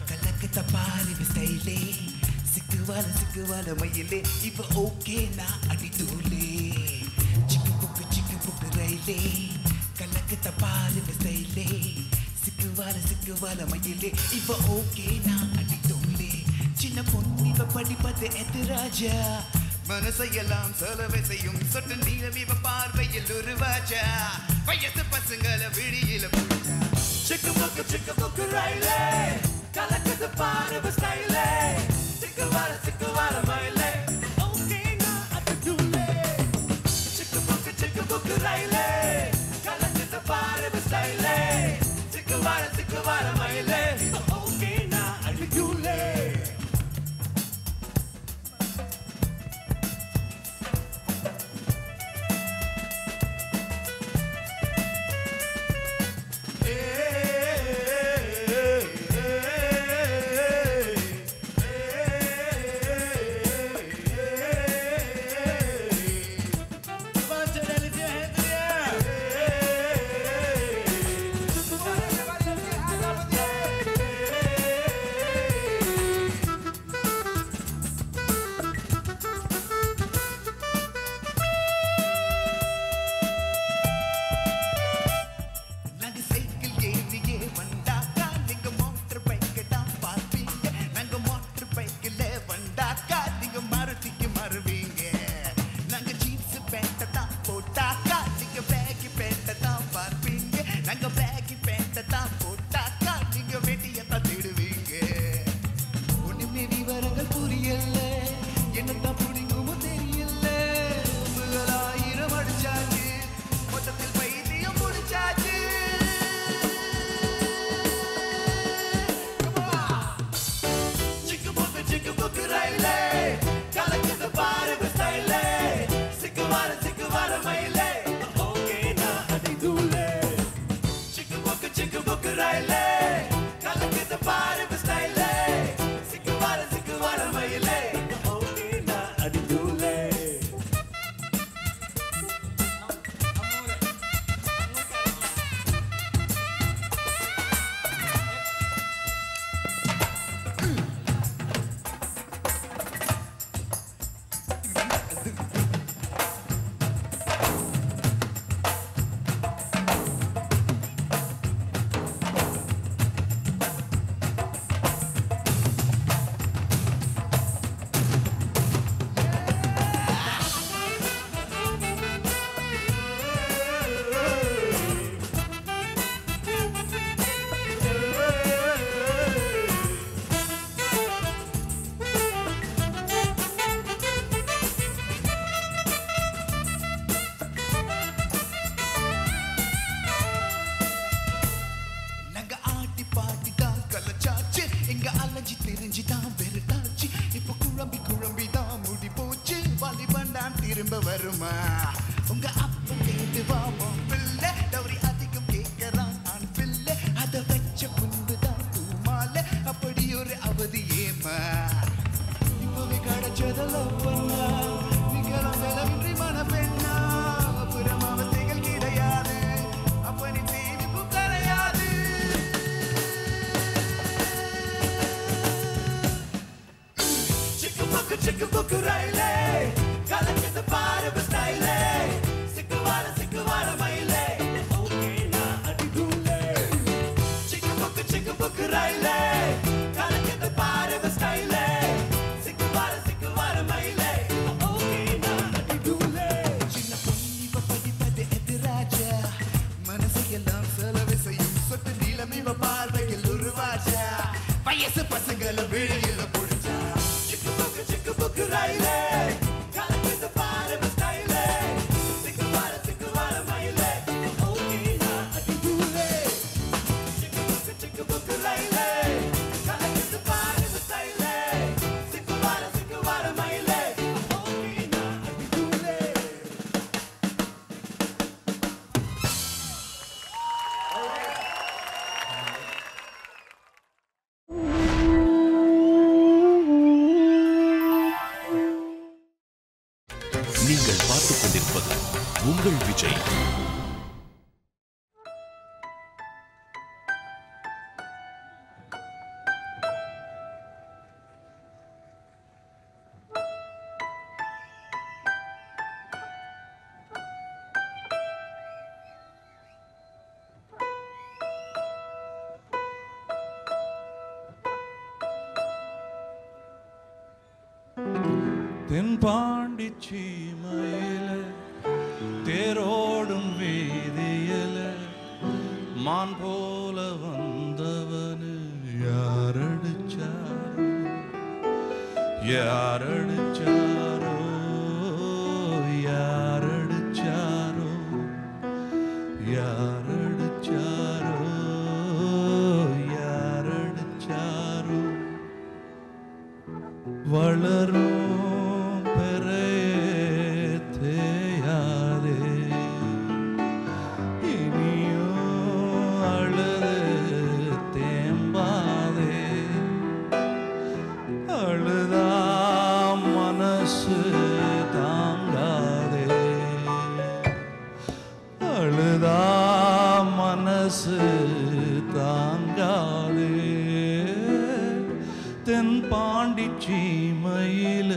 S8: கலக்கு தப்பாரி ஸ்டைலே சிக்குவால மயிலே இப்ப ஓகே நான் அடி தூளே சிக்கு புக்கு ரயிலே கலக்கு தப்பாரி ஸ்டைலே சிக்குவால மயிலே இப்ப ஓகே நான் அடி தூளே சின்ன பொண்ணு இவ படிப்பது எதிராஜா மனசையெல்லாம் செலவை செய்யும் சொட்டு நீளம் இவ பார்வையில் உருவாச்சா வயசு பசங்கள விழியில புடிச்சா சிக்கு புக்கு ரயிலே கலக்குது பாரு ஸ்டைலே சிக்குவால மயிலே ஓகே நான் அடி தூளே சிக்கு புக்கு ரயிலே கலக்குது பாரு ஸ்டைலே சிக்குவால மயிலே ஓகே நான் அடி தூளே திரும்ப வருமா உங்க அப்பா கேட்டுவா பிள்ளை டவுரி அதிகம் கேட்கறான் ஆண் பிள்ளை அதை வச்ச புண்புதான் தூமால அப்படி ஒரு அவதி ஏமா இப்பவே கிடைச்சதெல்லாம் பண்ணா நீங்களும் செலவின்றி மன பெண்ணா அப்புறம் அவத்தைகள் கிடையாது அப்ப நீ தேவிப்பு கரையாது சிக்கு புக்கு ரயிலே கலக்குது பாரு ஸ்டைலே சிக்குவால மயிலே ஓகே நான் அடி தூளே சிக்கு புக்கு ரயிலே கலக்குது பாரு ஸ்டைலே சிக்குவால மயிலே ஓகே நான் அடி தூளே சின்ன பொண்ணு இவ படிப்பது எதிராஜா மனசையெல்லாம் செலவு செய்யும் சொட்டு நீளம் இவ பார்வையில் உருவாச்சா வயசு பசங்கள விழியில புடிச்சா சிக்கு புக்கு ரயிலே கலக்குது பாரு ஸ்டைலே சிக்குவால மயிலே ஓகே நான் அடி தூளே சிக்கு புக்கு ரயிலே கலக்குது பாரு ஸ்டைலே சிக்குவால மயிலே ஓகே நான் அடி தூளே
S4: தென்பாண்டி சீமையில தேரோடும் வீதியில மான் போல வந்தவனு யாரடிச்சாரோ யாரடிச்சாரோ யாரடிச்சாரோ யாரடிச்சாரோ யாரடிச்சாரோ வளரும் தென்பாண்டி சீமையில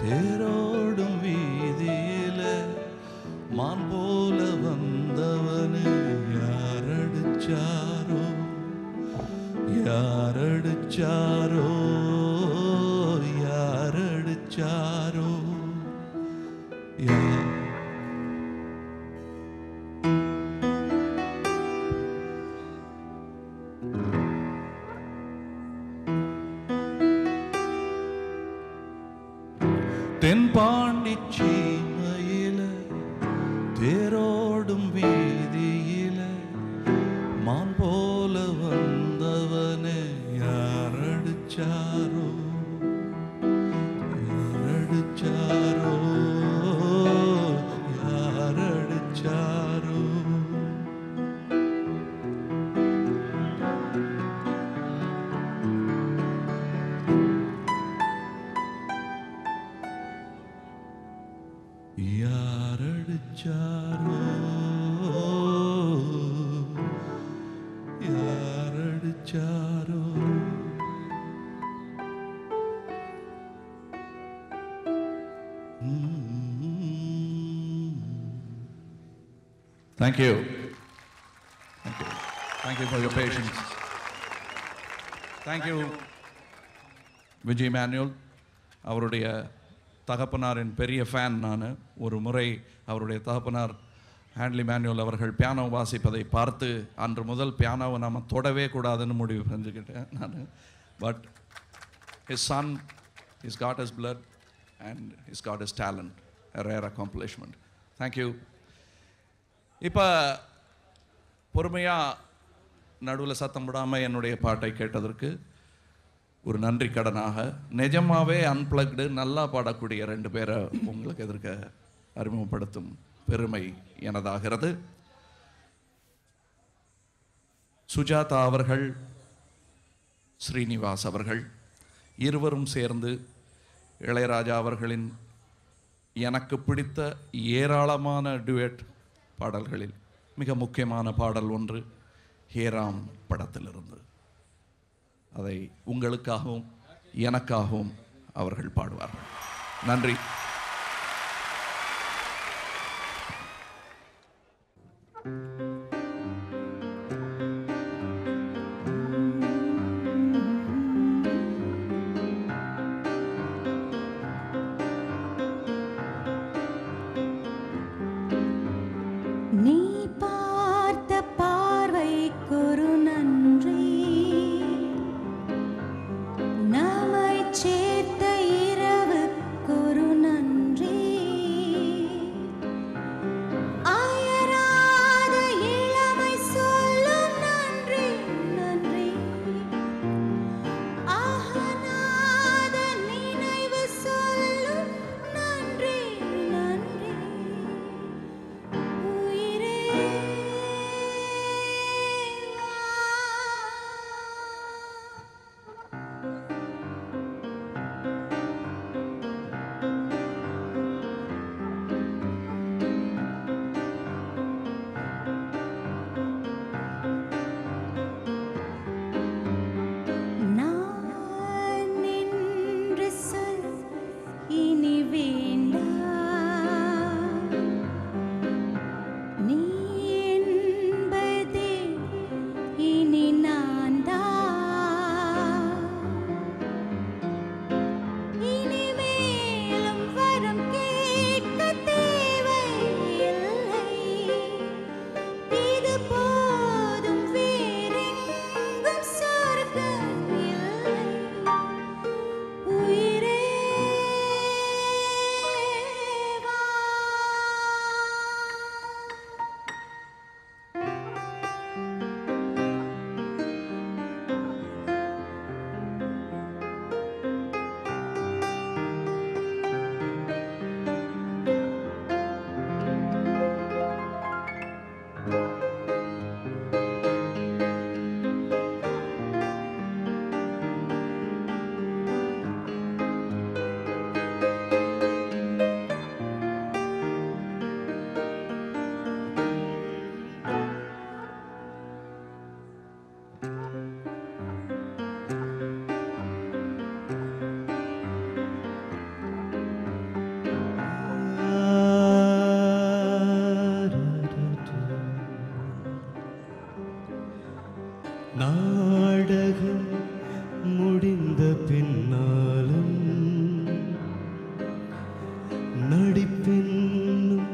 S4: தேரோடும் வீதியில மான் போல வந்தவனு யாரடிச்சாரோ யாரடிச்சாரோ யாரடிச்சாரோ தென்பாண்டி சீமையில தேரோடும் வீதியில மான் போல வந்தவனே யாரடிச்சாரோ யாரடிச்சாரோ யாரடிச்சாரோ யாரடிச்சாரோ யாரடிச்சாரோ Thank you. Thank you. Thank you for your patience. Thank you, Vijay Manuel. அவருடைய தகப்பனாரின் பெரிய ஃபேன் நான். ஒரு முறை அவருடைய தகப்பனார் ஹேண்ட்லி மேனுவல் அவர்கள் பியானோ வாசிப்பதை பார்த்து அன்று முதல் பியானோவை நாம் தொடவே கூடாதுன்னு முடிவு செஞ்சுக்கிட்டேன் நான். But his son is got his blood and is got his talent, rare accomplishment. Thank you. இப்போ பொறுமையாக நடுவில் சத்தம் விடாமல் என்னுடைய பாட்டை கேட்டதற்கு ஒரு நன்றி கடனாக நிஜமாகவே அன்பிளக்டு நல்லா பாடக்கூடிய 2 பேரை உங்களுக்கு எதிர்க்க அறிமுகப்படுத்தும் பெருமை எனதாகிறது. சுஜாதா அவர்கள், ஸ்ரீனிவாஸ் அவர்கள் இருவரும் சேர்ந்து இளையராஜா அவர்களின் எனக்கு பிடித்த ஏராளமான டுயட் பாடல்களில் மிக முக்கியமான பாடல் ஒன்று ஹேராம் படத்திலிருந்து. அதை உங்களுக்காகவும் எனக்காகவும் அவர்கள் பாடுவார்கள். நன்றி.
S10: நீ பார்த்த பார்வைக்கொரு நன்றி, நம்மை சேர்த்த இரவுக்கொரு நன்றி, அயராத
S6: நாடகம் முடிந்த பின்னாலும் நடிப்பின்னும்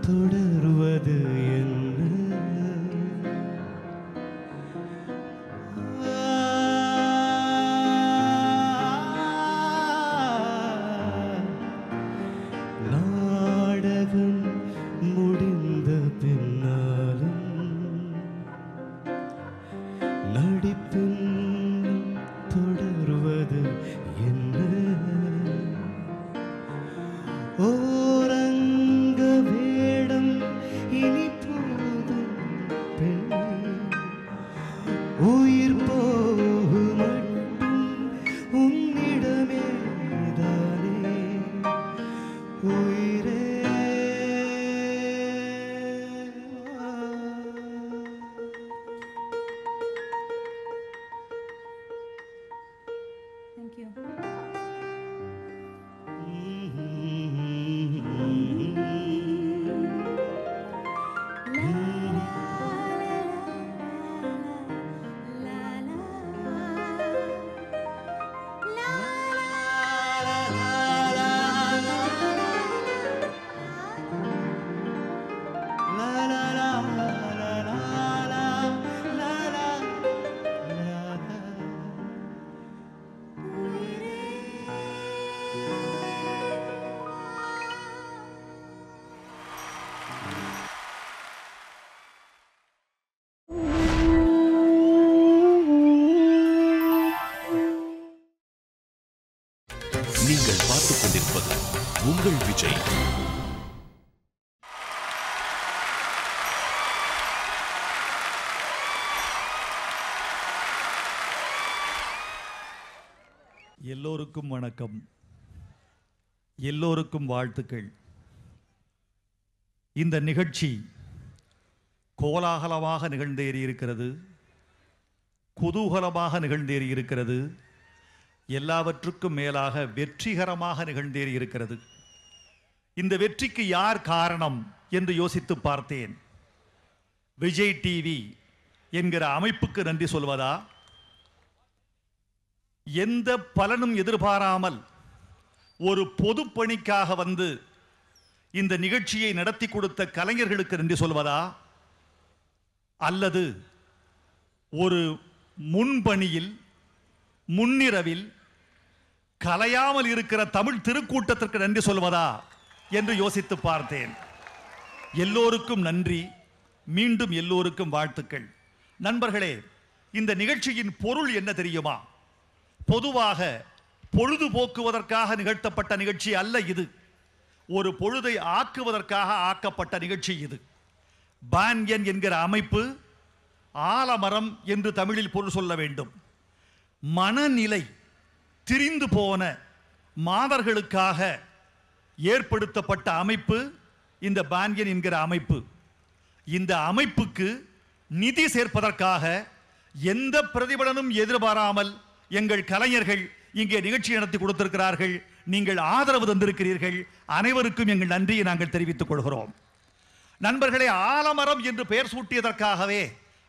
S6: தொடர்வது என்ன? நாடகம் முடிந்த பின்னாலும் நடிப்பின் தொடர்வது என்ன? ஓரங்க வேடம் இனி போதும் பெண்ணே, உயிர் போகு மட்டும் உன்னிடமே தானே உயிரே.
S10: Thank you.
S1: நீங்கள் பார்த்துக் கொண்டிருப்பது உங்கள் விஜய்.
S16: எல்லோருக்கும் வணக்கம், எல்லோருக்கும் வாழ்த்துக்கள். இந்த நிகழ்ச்சி கோலாகலமாக நிகழ்ந்தேறியிருக்கிறது, குதூகலமாக நிகழ்ந்தேறியிருக்கிறது, எல்லாவற்றுக்கும் மேலாக வெற்றிகரமாக நிகழ்ந்தேறியிருக்கிறது. இந்த வெற்றிக்கு யார் காரணம் என்று யோசித்து பார்த்தேன். விஜய் டிவி என்கிற அமைப்புக்கு நன்றி சொல்வதா, எந்த பலனும் எதிர்பாராமல் ஒரு பொது பணிக்காக வந்து இந்த நிகழ்ச்சியை நடத்தி கொடுத்த கலைஞர்களுக்கு நன்றி சொல்வதா, அல்லது ஒரு முன்பணியில் முன்னிரவில் கலையாமல் இருக்கிற தமிழ் திருக்கூட்டத்திற்கு நன்றி சொல்வதா என்று யோசித்து பார்த்தேன். எல்லோருக்கும் நன்றி, மீண்டும் எல்லோருக்கும் வாழ்த்துக்கள். நண்பர்களே, இந்த நிகழ்ச்சியின் பொருள் என்ன தெரியுமா? பொதுவாக பொழுதுபோக்குவதற்காக நிகழ்த்தப்பட்ட நிகழ்ச்சி அல்ல இது. ஒரு பொழுதை ஆக்குவதற்காக ஆக்கப்பட்ட நிகழ்ச்சி இது. பான்யன் என்கிற அமைப்பு, ஆலமரம் என்று தமிழில் பொருள் சொல்ல வேண்டும். மனநிலை திரிந்து போன மாதர்களுக்காக ஏற்படுத்தப்பட்ட அமைப்பு இந்த பான்யன் என்கிற அமைப்பு. இந்த அமைப்புக்கு நிதி சேர்ப்பதற்காக எந்த பிரதிபலனும் எதிர்பாராமல் எங்கள் கலைஞர்கள் இங்கே நிகழ்ச்சி நடத்தி கொடுத்திருக்கிறார்கள். நீங்கள் ஆதரவு தந்திருக்கிறீர்கள். அனைவருக்கும் எங்கள் நன்றியை நாங்கள் தெரிவித்துக் கொள்கிறோம். நண்பர்களே, ஆலமரம் என்று பெயர் சூட்டியதற்காகவே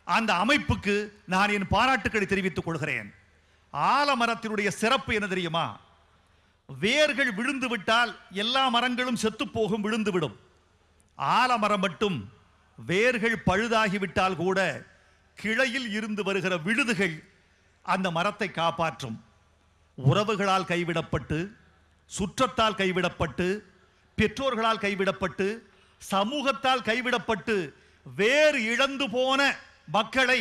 S16: அந்த அமைப்புக்கு நான் என் பாராட்டுக்களை தெரிவித்துக் கொள்கிறேன். ஆலமரத்தினுடைய சிறப்பு என்ன தெரியுமா? வேர்கள் விழுந்து விட்டால் எல்லா மரங்களும் செத்து போகும், விழுந்துவிடும். ஆலமரம் மட்டும் வேர்கள் பழுதாகிவிட்டால் கூட கிளையில் இருந்து வருகிற விழுதுகள் அந்த மரத்தை காப்பாற்றும். உறவுகளால் கைவிடப்பட்டு, சுற்றத்தால் கைவிடப்பட்டு, பெற்றோர்களால் கைவிடப்பட்டு, சமூகத்தால் கைவிடப்பட்டு வேறு இழந்து போன மக்களை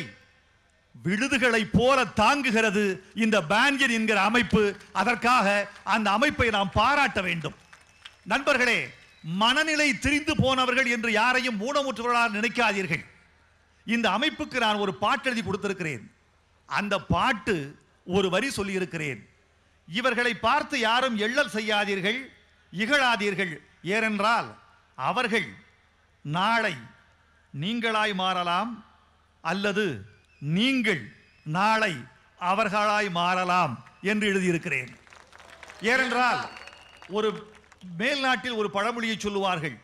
S16: விழுதுகளை போல தாங்குகிறது இந்த பான்யன் என்கிற அமைப்பு. அதற்காக அந்த அமைப்பை நாம் பாராட்ட வேண்டும். நண்பர்களே, மனநிலை திரிந்து போனவர்கள் என்று யாரையும் ஊனமுற்றவர்களாக நினைக்காதீர்கள். இந்த அமைப்புக்கு நான் ஒரு பாட்டு எழுதி கொடுத்திருக்கிறேன். அந்த பாட்டு ஒரு வரி சொல்லியிருக்கிறேன். இவர்களை பார்த்து யாரும் எள்ளல் செய்யாதீர்கள், இகழாதீர்கள். ஏனென்றால் அவர்கள் நாளை நீங்களாய் மாறலாம், அல்லது நீங்கள் நாளை அவர்களாய் மாறலாம் என்று எழுதியிருக்கிறேன். ஏனென்றால் ஒரு மேல்நாட்டில் ஒரு பழமொழியை சொல்லுவார்கள்,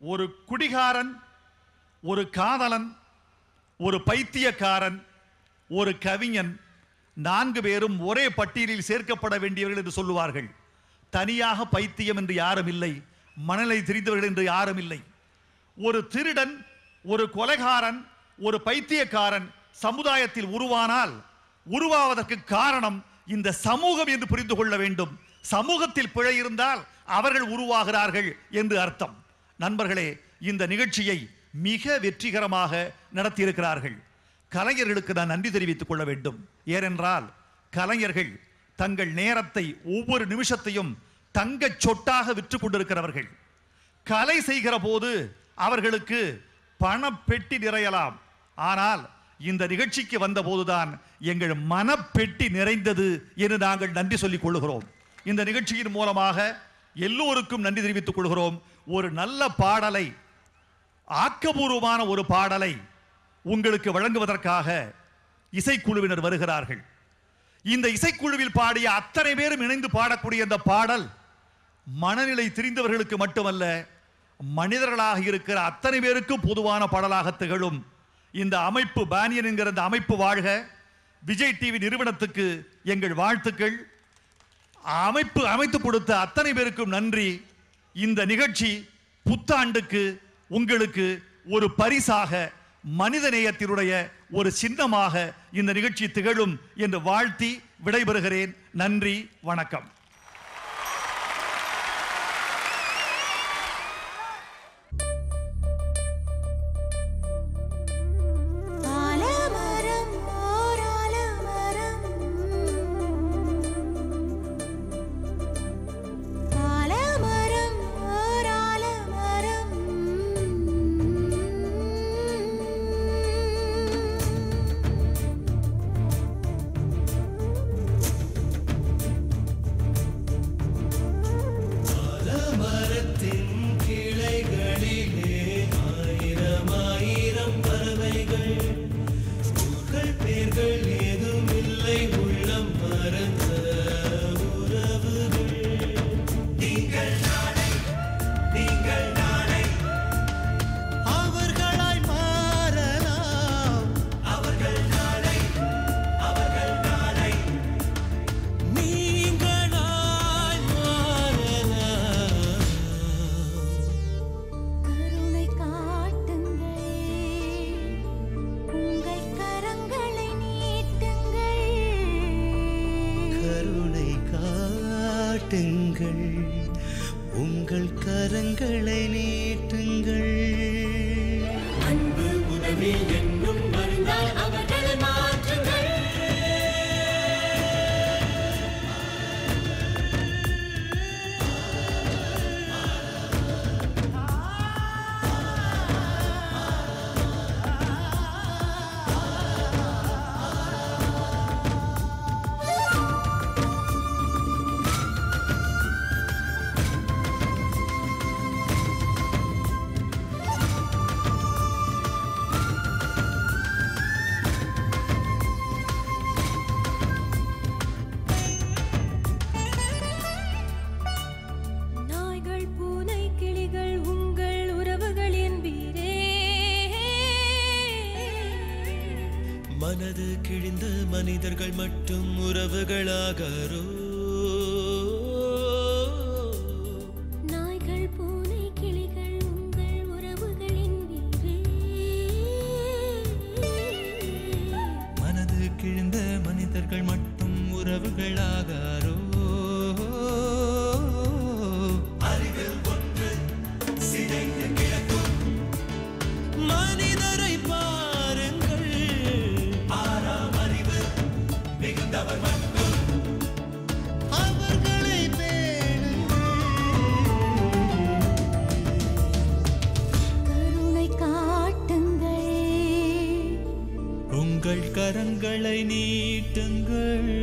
S16: ஒரு குடிகாரன், ஒரு காதலன், ஒரு பைத்தியக்காரன், ஒரு கவிஞன், 4 பேரும் ஒரே பட்டியலில் சேர்க்கப்பட வேண்டியவர்கள் என்று சொல்லுவார்கள். தனியாக பைத்தியம் என்று யாரும் இல்லை, மணலை திரிந்தவர்கள் என்று யாரும் இல்லை. ஒரு திருடன், ஒரு கொலைகாரன், ஒரு பைத்தியக்காரன் சமுதாயத்தில் உருவாவதற்கு காரணம் இந்த சமூகம் என்று புரிந்து கொள்ள வேண்டும். சமூகத்தில் பிழை இருந்தால் அவர்கள் உருவாகிறார்கள் என்று அர்த்தம். நண்பர்களே, இந்த நிகழ்ச்சியை மிக வெற்றிகரமாக நடத்தியிருக்கிறார்கள். கலைஞர்களுக்கு நான் நன்றி தெரிவித்துக் கொள்ள வேண்டும். ஏனென்றால் கலைஞர்கள் தங்கள் நேரத்தை ஒவ்வொரு நிமிஷத்தையும் தங்கச் சொட்டாக விற்று கொண்டிருக்கிறவர்கள். கலை செய்கிற போது அவர்களுக்கு பணப்பெட்டி நிறையலாம், ஆனால் இந்த நிகழ்ச்சிக்கு வந்த போதுதான் எங்கள் மனப்பெட்டி நிறைந்தது என்று நாங்கள் நன்றி சொல்லிக் கொள்கிறோம். இந்த நிகழ்ச்சியின் மூலமாக எல்லோருக்கும் நன்றி தெரிவித்துக் கொள்கிறோம். ஒரு நல்ல பாடலை, ஆக்கபூர்வமான ஒரு பாடலை உங்களுக்கு வழங்குவதற்காக இசைக்குழுவினர் வருகிறார்கள். இந்த இசைக்குழுவில் பாடிய அத்தனை பேரும் இணைந்து பாடக்கூடிய இந்த பாடல் மனநிலை தெரிந்தவர்களுக்கு மட்டுமல்ல, மனிதர்களாக இருக்கிற அத்தனை பேருக்கும் பொதுவான பாடலாக திகழும். இந்த அமைப்பு பானியன் என்கிற இந்த அமைப்பு வாழ்க. விஜய் டிவி நிறுவனத்துக்கு எங்கள் வாழ்த்துக்கள். அமைத்து கொடுத்த அத்தனை பேருக்கும் நன்றி. இந்த நிகழ்ச்சி புத்தாண்டுக்கு உங்களுக்கு ஒரு பரிசாக, மனித நேயத்தினுடைய ஒரு சின்னமாக இந்த நிகழ்ச்சி திகழும் என்று வாழ்த்தி விடைபெறுகிறேன். நன்றி, வணக்கம்.
S15: உங்கள் கரங்களை நீட்டுங்கள். அன்பு உதவி என்னும் மருந்தால் அவர்களை மாற்றுங்கள். மனது கிழிந்த மனிதர்கள் மட்டும் உறவுகளாகாரோ? நாய்கள் பூனை கிளிகள் உங்கள் உறவுகளின் வீரே. மனது கிழிந்த மனிதர்கள் மட்டும் உறவுகளாகாரோ? அறிவில் ஒன்று சிதைந்து கிடக்கும் மனிதரை பாருங்கள். ஆறாம் அறிவு மிகுந்தவர் மட்டும்
S6: உங்கள் கரங்களை நீட்டுங்கள்,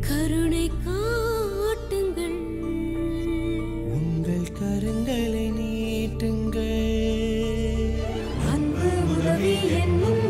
S15: கருணை காட்டுங்கள்.
S6: உங்கள் கரங்களை நீட்டுங்கள்.
S10: அன்பு உதவி என்னும்